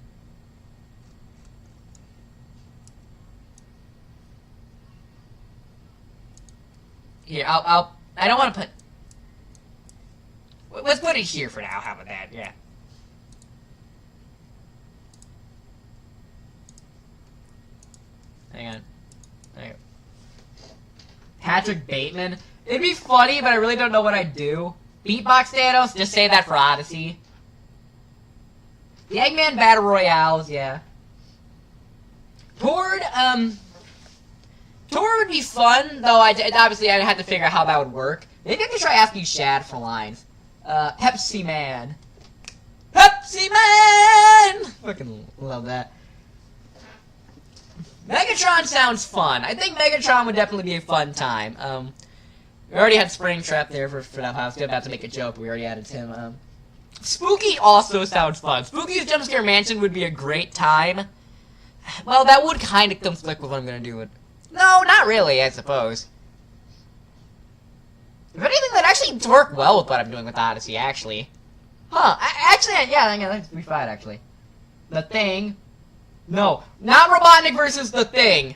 Here, I don't want to put... Let's put it here for now. How about that? Yeah. Hang on. Patrick Bateman. It'd be funny, but I really don't know what I'd do. Beatbox Thanos? Just say that for Odyssey. The Eggman Battle Royales, yeah. Tord would be fun, though obviously I'd have to figure out how that would work. Maybe I could try asking Shad for lines. Pepsi Man. Pepsi Man! Fucking love that. Megatron sounds fun. I think Megatron would definitely be a fun time. We already had Springtrap there for that. I was about to make a joke, but we already added him. Spooky also sounds fun. Spooky's Jumpscare Mansion would be a great time. Well, that would kind of conflict with what I'm gonna do. No, not really, I suppose. If anything, that actually work well with what I'm doing with Odyssey, actually. Huh, yeah, that'd be fine, actually. The Thing. No, not Robotnik versus The Thing.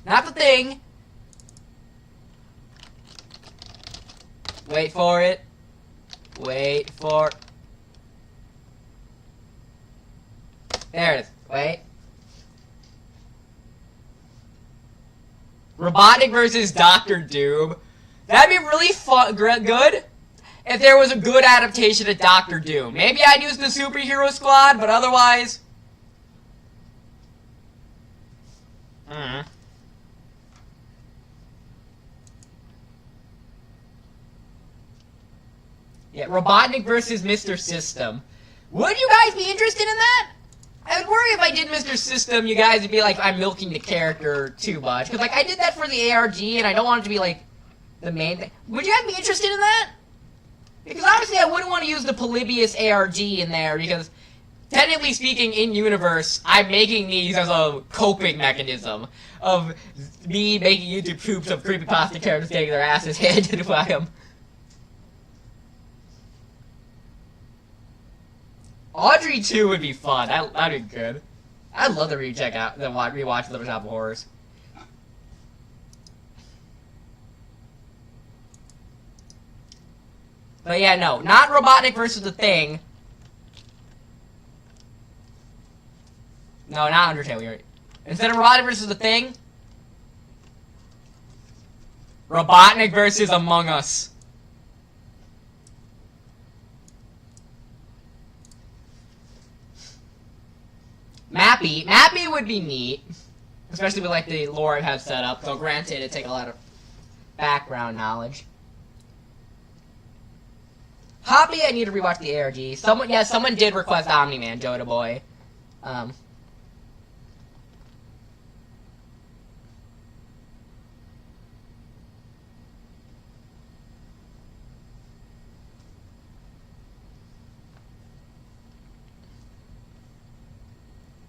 Not The Thing. Wait for it. Wait for... There it is. Wait. Robotnik versus Dr. Doom. That'd be really good if there was a good adaptation of Dr. Doom. Maybe I'd use the Superhero Squad, but otherwise... Yeah, Robotnik versus Mr. System. Would you guys be interested in that? I would worry if I did Mr. System, you guys would be like, I'm milking the character too much. Because, like, I did that for the ARG, and I don't want it to be, like, the main thing. Would you guys be interested in that? Because, obviously, I wouldn't want to use the Polybius ARG in there, because, technically speaking, in-universe, I'm making these as a coping mechanism of me making YouTube poops of creepypasta characters getting their asses handed by them. Audrey 2 would be fun. That'd be good. I'd love to rewatch Little Shop of Horrors. But yeah, no, not Robotnik versus The Thing. No, not Undertale. Instead of Robotnik versus The Thing, Robotnik versus Among Us. Mappy would be neat. Especially with, like, the lore I have set up. So granted, it'd take a lot of background knowledge. Hoppy, I need to rewatch the ARG. Someone did request Omni-Man, Joda Boy.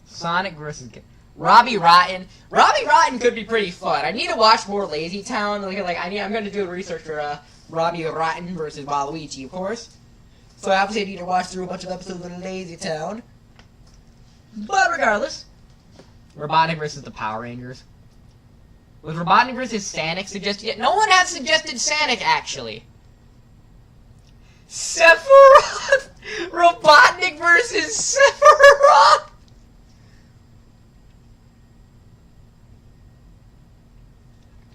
Sonic versus Robbie Rotten. Robbie Rotten could be pretty fun. I need to watch more Lazy Town. I'm going to do research for Robbie Rotten versus Waluigi, of course. So I obviously need to watch through a bunch of episodes of Lazy Town. But regardless, Robotnik versus the Power Rangers. Was Robotnik versus Sonic suggested yet? No one has suggested Sonic, actually. Sephiroth! Robotnik versus Sephiroth!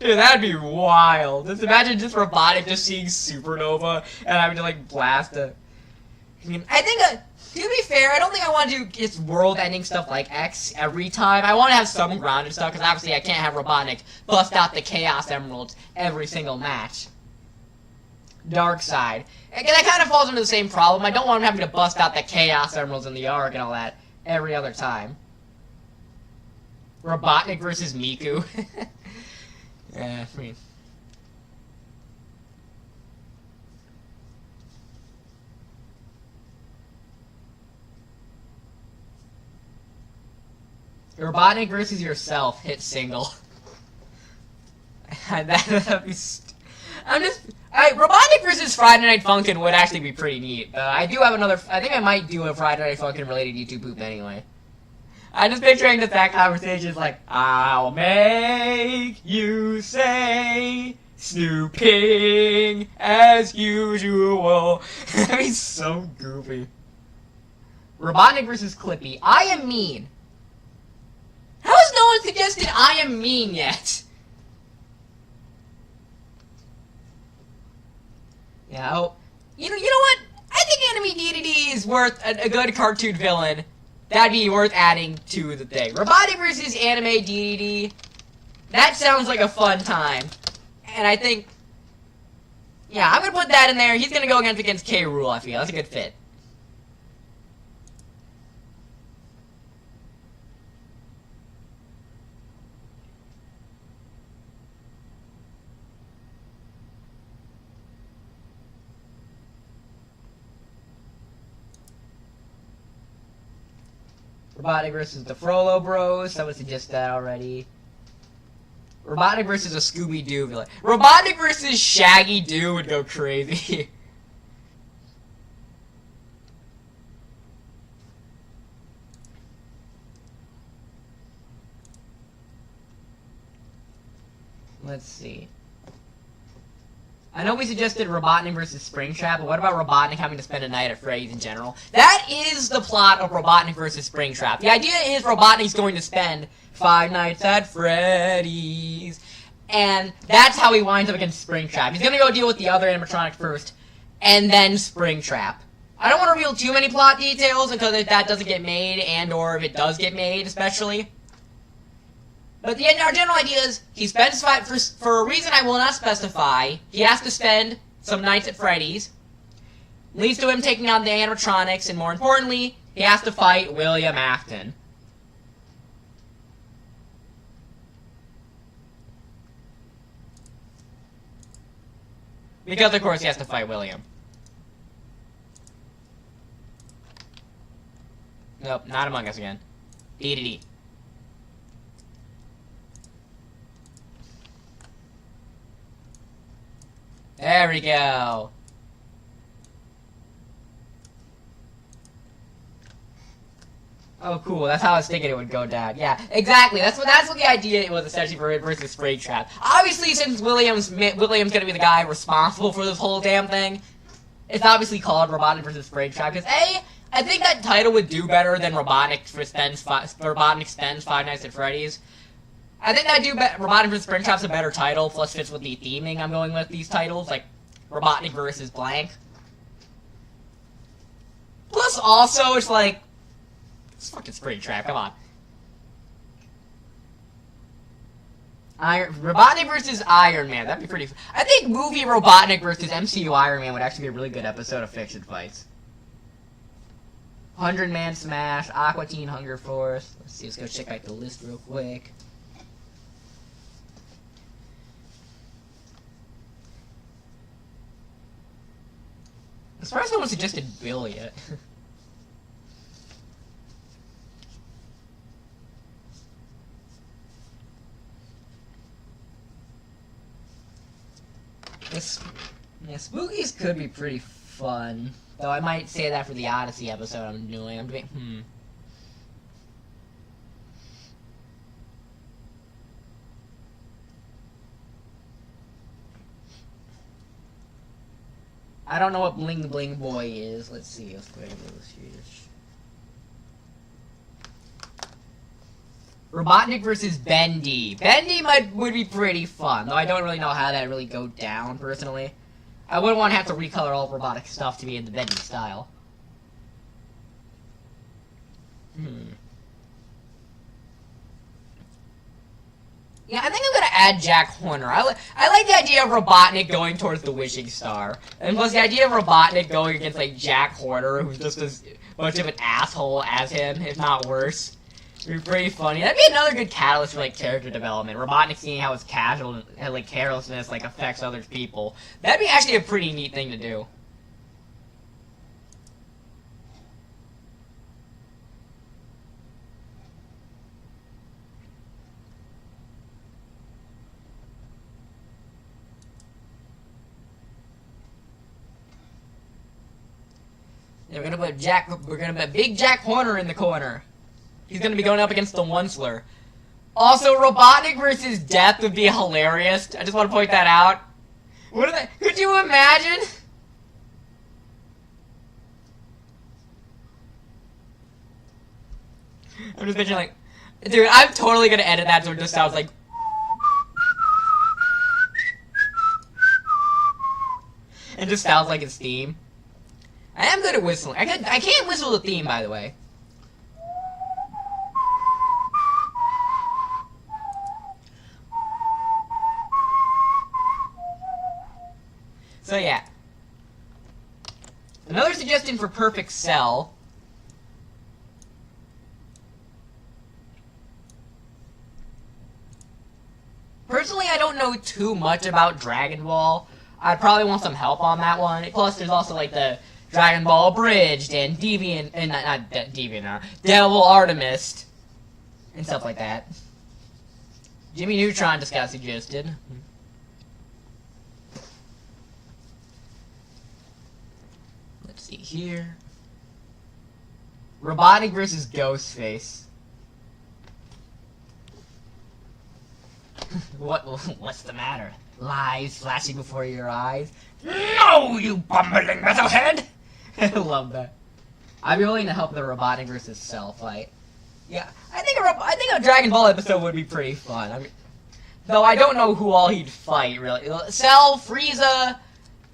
Dude, that'd be wild. Just imagine just Robotnik just seeing Supernova and having to, like, blast a... I think, to be fair, I don't think I want to do just world-ending stuff like X every time. I want to have some grounded stuff, because obviously I can't have Robotnik bust out the Chaos Emeralds every single match. Dark Side. And that kind of falls into the same problem. I don't want him having to bust out the Chaos Emeralds in the Arc and all that every other time. Robotnik versus Miku. Yeah, I mean... Robotnik versus yourself, hit single. That'd be... Robotnik versus Friday Night Funkin' would actually be pretty neat. I do have another... I think I might do a Friday Night Funkin' related YouTube poop anyway. I'm just picturing that conversation is like, I'll make you say, snooping as usual. That'd be so goofy. Robotnik versus Clippy. I am mean. How has no one suggested I am mean yet? Yeah, oh, you know what? I think Enemy DDD is worth a good cartoon villain. That'd be worth adding to the thing. Robotnik versus Anime DDD. That sounds like a fun time. And I think... Yeah, I'm gonna put that in there. He's gonna go against K. Rool, I feel. That's a good fit. Robotnik versus the Frollo Bros. Someone suggested that already. Robotnik versus a Scooby-Doo villain. Robotnik versus Shaggy Doo would go crazy. Let's see. I know we suggested Robotnik versus Springtrap, but what about Robotnik having to spend a night at Freddy's in general? That is the plot of Robotnik versus Springtrap. The idea is Robotnik's going to spend 5 nights at Freddy's, and that's how he winds up against Springtrap. He's going to go deal with the other animatronic first, and then Springtrap. I don't want to reveal too many plot details, because if that doesn't get made, and or if it does get made, especially. But our general idea is, he spends for a reason I will not specify, he has to spend some nights at Freddy's, leads to him taking on the animatronics, and more importantly, he has to fight William Afton. Because, of course, he has to fight William. Nope, not Among Us again. DDD. There we go. Oh, cool. That's how I was thinking it would go down. Yeah, exactly. That's what the idea was essentially for it versus Springtrap. Obviously, since William's gonna be the guy responsible for this whole damn thing, it's obviously called Robotnik versus Springtrap. Because I think that title would do better than Robotnik spends 5 Nights at Freddy's. I think that Robotnik vs. Springtrap's a better title, plus fits with the theming I'm going with these titles, like Robotnik versus blank. Plus also, it's like, it's fucking Springtrap, come on. Robotnik versus Iron Man. That'd be pretty. I think movie Robotnik versus MCU Iron Man would actually be a really good episode of Fiction Fights. 100-Man Smash, Aqua Teen Hunger Force. Let's see. Let's go check out the list real quick. As far as no one suggested Bill yet. Yeah, Spookies could be pretty fun. Though I might say that for the Odyssey episode I'm doing. I don't know what Bling Bling Boy is. Let's see. Let's go ahead and this here. Robotnik versus Bendy. Bendy would be pretty fun, though I don't really know how that really go down, personally. I wouldn't want to have to recolor all robotic stuff to be in the Bendy style. Yeah, I think I'm gonna add Jack Horner. I like the idea of Robotnik going towards the Wishing Star. And plus the idea of Robotnik going against, like, Jack Horner, who's just as much of an asshole as him, if not worse. It'd be pretty funny. That'd be another good catalyst for, like, character development. Robotnik seeing how his casual and, like, carelessness, like, affects other people. That'd be actually a pretty neat thing to do. Yeah, we're gonna put Big Jack Horner in the corner. He's gonna be going up against the Onceler. Also, Robotnik versus Death would be hilarious. I just want to point that out. Could you imagine? I'm just picturing, like, dude, I'm totally gonna edit that so it just sounds like. It just sounds like his theme. I am good at whistling. I can't whistle the theme, by the way. So yeah. Another suggestion for Perfect Cell. Personally, I don't know too much about Dragon Ball. I'd probably want some help on that one. Plus, there's also, like, the Dragon Ball Abridged and Deviant, and not Deviant, Devil Artemis, and stuff like that. Jimmy Neutron just got suggested. Let's see here. Robotnik versus Ghostface. What's the matter? Lies flashing before your eyes? No, you bumbling metalhead! I love that. I'd be willing to help the Robotnik versus Cell fight. Yeah, I think a Dragon Ball episode would be pretty fun. I mean, though I don't know who all he'd fight, really. Cell, Frieza.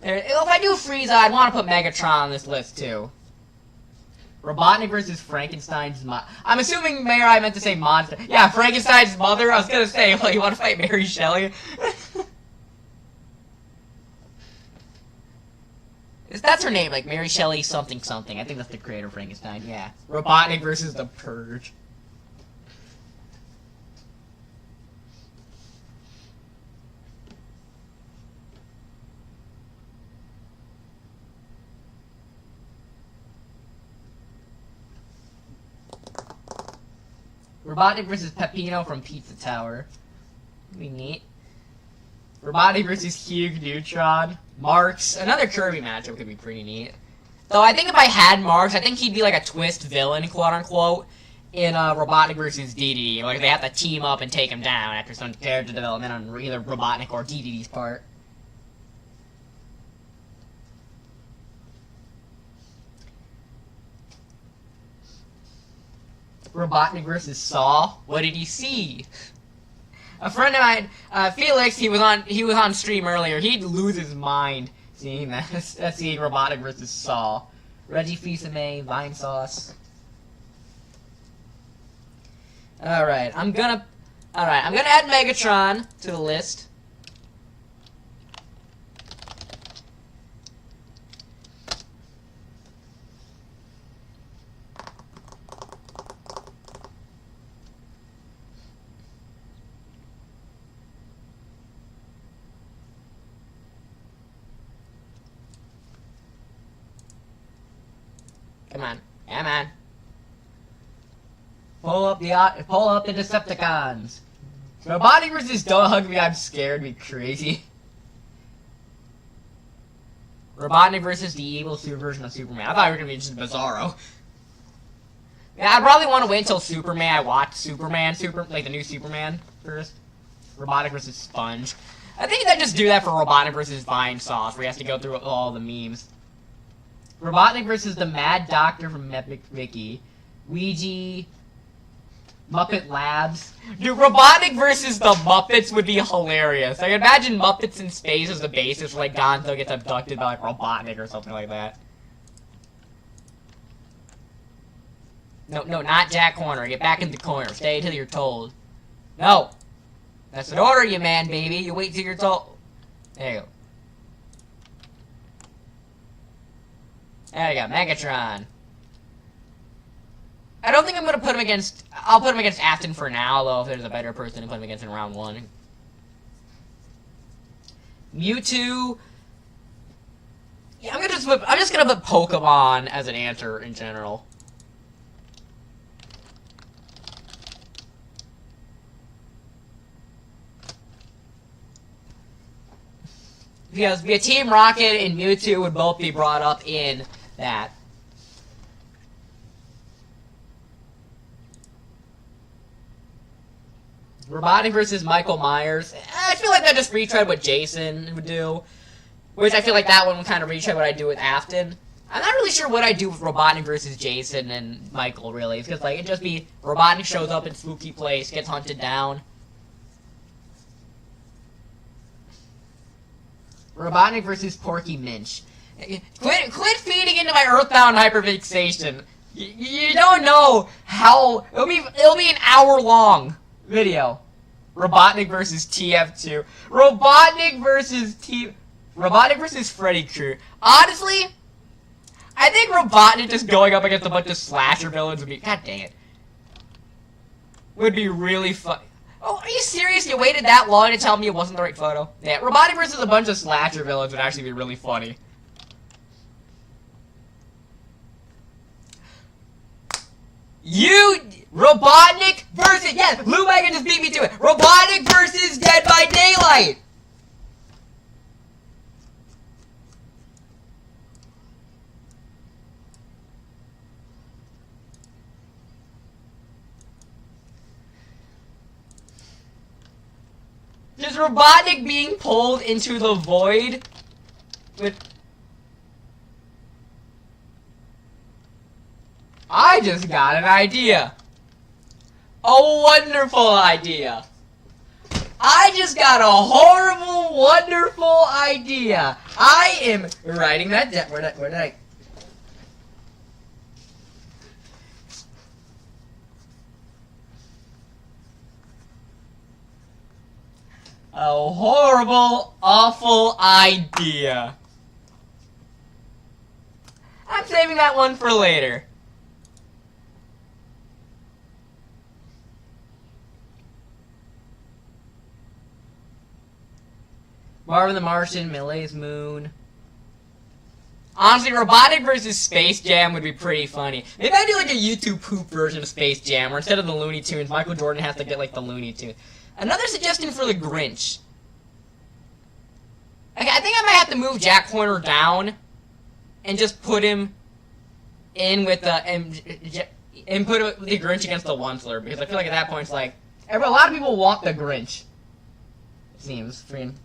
If I do Frieza, I'd want to put Megatron on this list, too. Robotnik versus Frankenstein's mother. I'm assuming I meant to say monster. Yeah, Frankenstein's mother. I was gonna say, well, you want to fight Mary Shelley? That's her name, like Mary Shelley something something. I think that's the creator of Frankenstein, yeah. Robotnik versus the Purge. Robotnik versus Peppino from Pizza Tower. That'd be neat. Robotnik versus Hugh Neutron. Marx. Another Kirby matchup could be pretty neat. Though I think if I had Marx, I think he'd be like a twist villain, quote-unquote, in Robotnik versus DDD. Like, they have to team up and take him down after some character development on either Robotnik or DDD's part. Robotnik versus Saw. What did he see? A friend of mine, Felix, he was on stream earlier. He'd lose his mind seeing that. Seeing Robotnik versus Saw. Reggie Fils-Aimé, Vine Sauce. All right, I'm gonna Alright, I'm gonna add Megatron to the list. Come on. Come on. Pull up the Decepticons. Robotnik versus Don't Hug Me, I'm scared, be crazy. Robotnik versus the evil super version of Superman. I thought we were gonna be just Bizarro. Yeah, I probably want to wait until Superman. I watch Superman, like the new Superman first. Robotnik versus Sponge. I think they just do that for Robotnik versus Vine Sauce, where he has to go through all the memes. Robotnik versus the Mad Doctor from Epic Mickey. Ouija. Muppet Labs. Dude, Robotnik versus the Muppets would be hilarious. I can imagine Muppets in space as the basis for like Gonzo gets abducted by like Robotnik or something like that. No, not Jack Horner. Get back in the corner. Stay till you're told. No! That's an order, you man, baby. You wait till you're told. There you go. There you go, Megatron. I don't think I'm gonna put him against... I'll put him against Afton for now, though, if there's a better person to put him against in round 1. Mewtwo... Yeah, I'm just gonna put Pokemon as an answer in general. Because via Team Rocket and Mewtwo would both be brought up in that. Robotnik versus Michael Myers. I feel like that just retread what Jason would do. Which I feel like that one would kind of retread what I do with Afton. I'm not really sure what I do with Robotnik versus Jason and Michael, really. Because, like, it'd just be Robotnik shows up in spooky place, gets hunted down. Robotnik versus Porky Minch. Quit feeding into my Earthbound hyperfixation. You don't know how... It'll be an hour-long video. Robotnik versus TF2. Robotnik versus Freddy Krueger. Honestly, I think Robotnik just going up against a bunch of slasher villains would be... God dang it. Would be really fun. Oh, are you serious? You waited that long to tell me it wasn't the right photo? Yeah, Robotnik versus a bunch of slasher villains would actually be really funny. Robotnik versus... Yeah, Lou Megan just beat me to it. Robotnik versus Dead by Daylight. Just Robotnik being pulled into the void with... I just got an idea. A wonderful idea. I just got a horrible, wonderful idea. I am writing that down. Where did I... A horrible, awful idea. I'm saving that one for later. Marvin the Martian, Melee's Moon. Honestly, Robotnik versus Space Jam would be pretty funny. Maybe I do like a YouTube poop version of Space Jam, where instead of the Looney Tunes, Michael Jordan has to get like the Looney Tunes. Another suggestion for the Grinch. Okay, I think I might have to move Jack Horner down and just put him in with the and put the Grinch against the Onceler, because I feel like at that point it's like a lot of people want the Grinch. It seems. Freaking.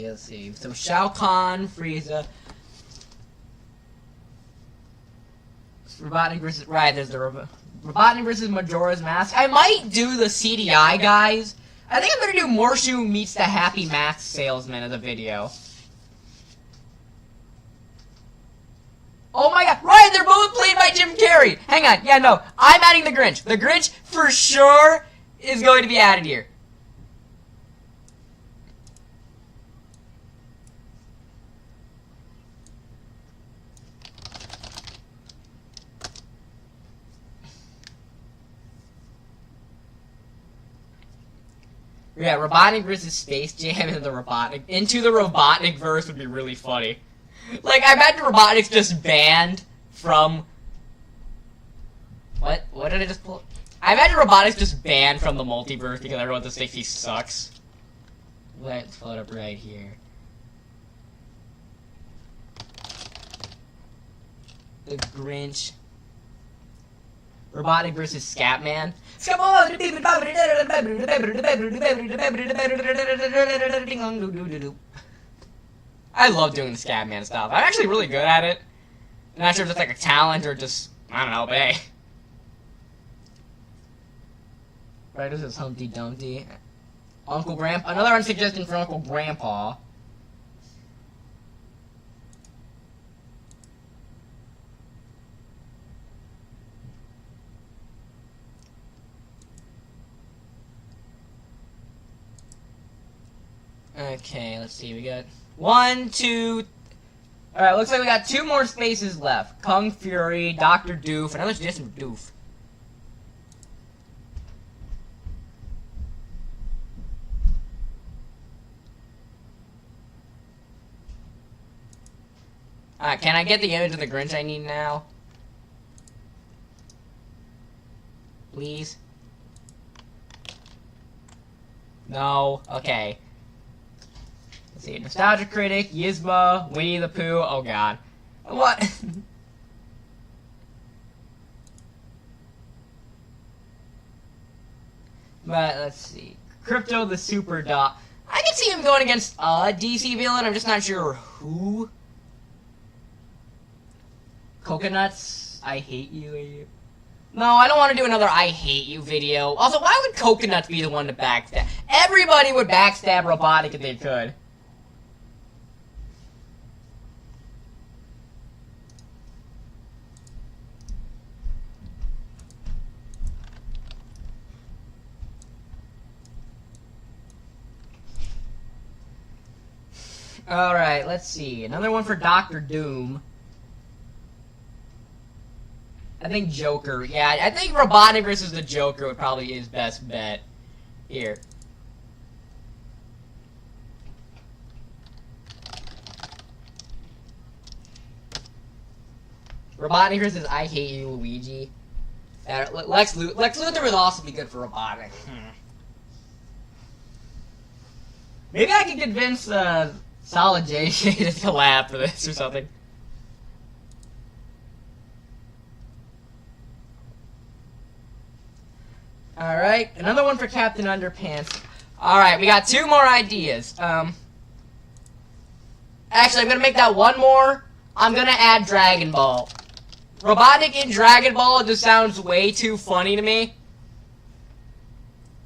Let's see. So Shao Kahn, Frieza. Robotnik versus... Right, there's the robot. Robotnik versus Majora's Mask. I might do the CDI guys. I think I'm gonna do Morshu meets the Happy Mask Salesman as a video. Oh my god, Ryan, they're both played by Jim Carrey! Hang on, yeah, no, I'm adding the Grinch. The Grinch, for sure, is going to be added here. Yeah, Robotnik versus Space Jam and the Robotnik. Into the Robotnik verse would be really funny. Like, I imagine Robotnik's just banned from... What? What did I just pull? I imagine Robotnik's just banned from the multiverse because everyone just thinks he sucks. Let's pull it up right here. The Grinch. Robotnik versus Scatman. I love doing the Scatman stuff. I'm actually really good at it. I'm not sure if it's like a talent or just, I don't know, but hey. Right, this is Humpty Dumpty. Uncle Grandpa. Another suggestion for Uncle Grandpa. Okay, let's see, we got 1, 2... Alright, looks like we got 2 more spaces left. Kung Fury, Dr. Doof, another suggestion for Doof. Alright, can I get the image of the Grinch I need now? Please? No? Okay. Let's see, Nostalgia Critic, Yzma, Winnie the Pooh, oh god. What? But, let's see. Crypto the Super Dog. I can see him going against a DC villain, I'm just not sure who. Coconuts, I hate you. No, I don't want to do another I hate you video. Also, why would Coconuts be the one to backstab? Everybody would backstab Robotnik if they could. Alright, let's see. Another one for Dr. Doom. I think Joker. Yeah, I think Robotnik versus the Joker would probably be his best bet. Here. Robotnik versus I Hate You, Luigi. Lex Luthor would also be good for Robotnik. Maybe I could convince Solid JJ to collab for this or something. Alright, another one for Captain Underpants. Alright, we got 2 more ideas. Actually, I'm gonna make that 1 more. I'm gonna add Dragon Ball. Robotnik in Dragon Ball just sounds way too funny to me.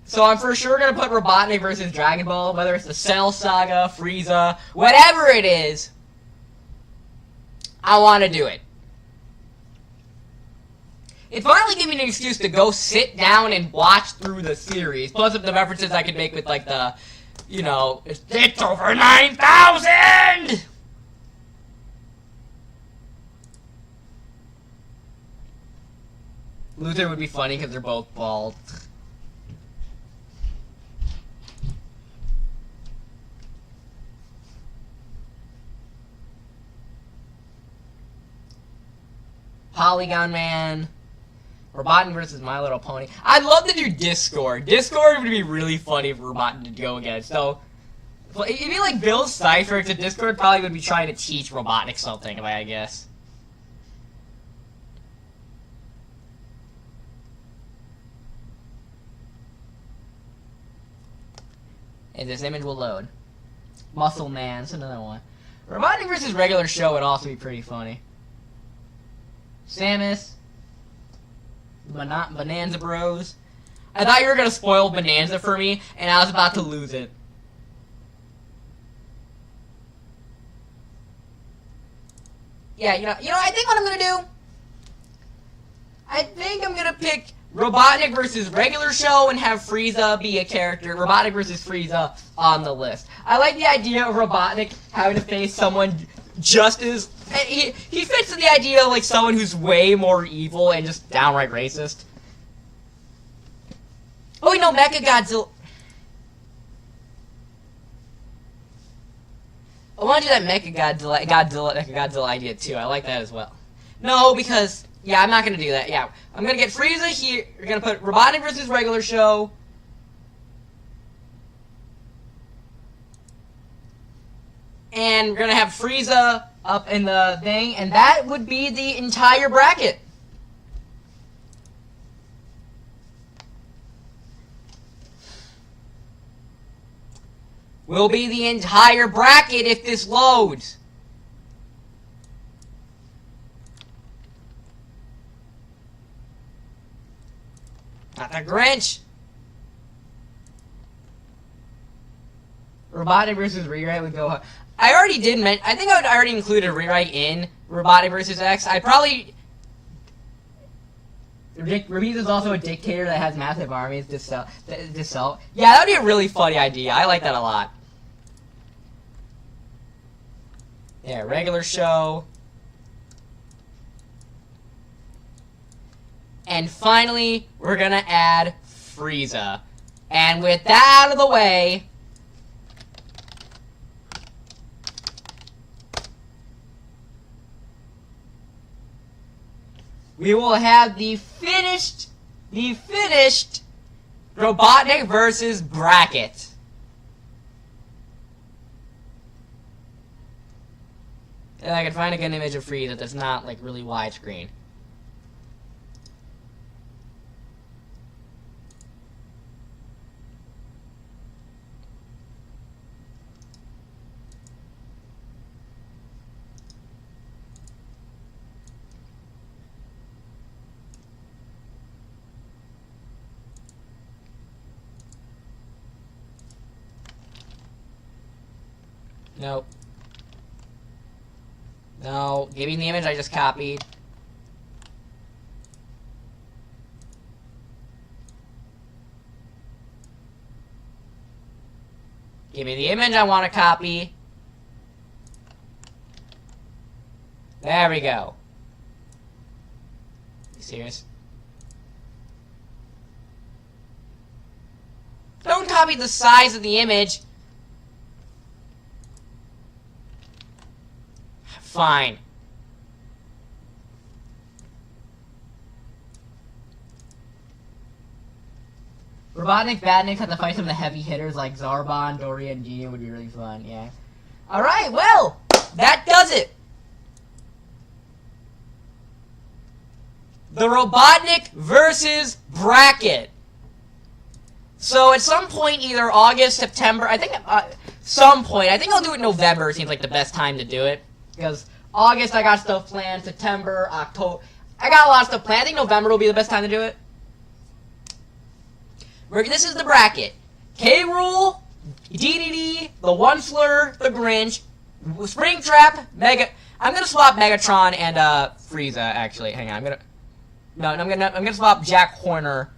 So I'm for sure gonna put Robotnik versus Dragon Ball, whether it's the Cell Saga, Frieza, whatever it is. I want to do it. It finally gave me an excuse to go sit down and watch through the series. Plus the references I could make with like the, you know, it's over 9,000! Luthor would be funny because they're both bald. Polygon Man. Robotnik versus My Little Pony. I'd love to do Discord. Discord would be really funny for Robotnik to go against. So, it'd be like Bill Cipher, except Discord probably would be trying to teach Robotnik something, I guess. And this image will load. Muscle Man, that's another one. Robotnik versus regular show would also be pretty funny. Samus. Bonanza Bros. I thought you were gonna spoil Bonanza for me, and I was about to lose it. Yeah, you know, I think what I'm gonna do. I think I'm gonna pick Robotnik versus regular show and have Frieza be a character. Robotnik versus Frieza on the list. I like the idea of Robotnik having to face someone just as he fits the idea of like someone who's way more evil and just downright racist. Oh wait, no, Mechagodzilla. I want to do that Mechagodzilla idea too. I like that as well. No, because yeah, I'm not gonna do that. Yeah, I'm gonna get Frieza here. We're gonna put Robotnik versus regular show. And we're gonna have Frieza up in the thing, and that would be the entire bracket. Will be the entire bracket if this loads. Not the Grinch. Robotnik versus Rewrite would go. I already did mention. I think I would already include a Rewrite in Robotnik versus X. I probably. Rabiz is also a dictator that has massive armies to sell. Yeah, that would be a really funny idea. I like that a lot. Yeah, regular show. And finally, we're gonna add Frieza. And with that out of the way, we will have the finished Robotnik versus bracket. And I can find a good image of Frieza that's not like really widescreen. Nope. No, give me the image I just copied. Give me the image I want to copy. There we go. You serious? Don't copy the size of the image. Fine. Robotnik, Badnik have to fight some of the heavy hitters like Zarbon, Doria, and Genie would be really fun, yeah. Alright, well, that does it. The Robotnik versus bracket. So at some point, either August, September, I think, some point, I think I'll do it in November, seems like the best time to do it. Because August, I got stuff planned. September, October, I got a lot of stuff planned. I think November will be the best time to do it. This is the bracket. K. Rool, DDD, the One Slur, the Grinch, Springtrap, Mega. I'm gonna swap Megatron and Frieza. Actually, hang on. I'm gonna swap Jack Horner.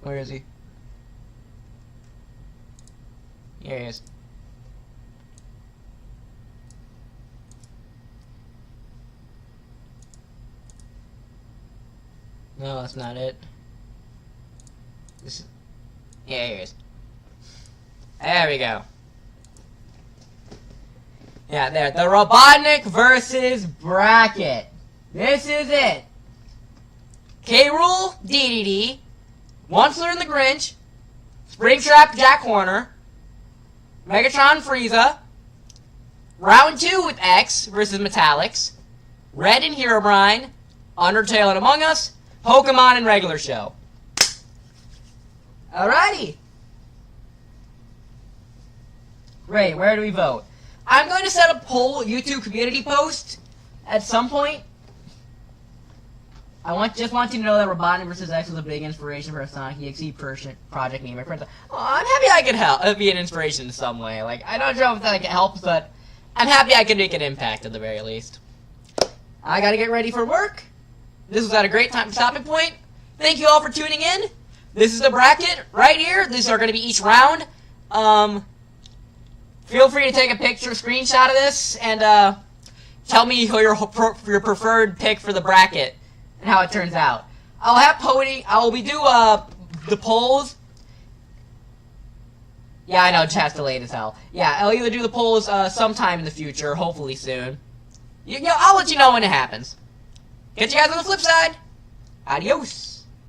Where is he? Here he is. No, that's not it. This is... Yeah, here he is. There we go. Yeah, there. The Robotnik versus bracket. This is it. K. Rool, DDD. One Slur and the Grinch. Springtrap, Jack Horner. Megatron, Frieza. Round 2 with X versus Metallics. Red and Herobrine. Undertale and Among Us. Pokemon and regular show. Alrighty. Great, where do we vote? I'm going to set a poll YouTube community post at some point. Just want you to know that Robotnik vs. X was a big inspiration for a Sonic EXE project. Me and my friends. Oh, I'm happy I could help, be an inspiration in some way. Like, I don't know if that helps, but I'm happy I could make an impact at the very least. I gotta get ready for work. This was at a great stopping point. Thank you all for tuning in. This is the bracket right here. These are gonna be each round. Feel free to take a picture, screenshot of this, and tell me who your preferred pick for the bracket and how it turns out. I'll have voting. I will do the polls. Yeah, I know, chat's delayed as hell. Yeah, I'll either do the polls sometime in the future, hopefully soon. I'll let you know when it happens. Catch you guys on the flip side. Adios.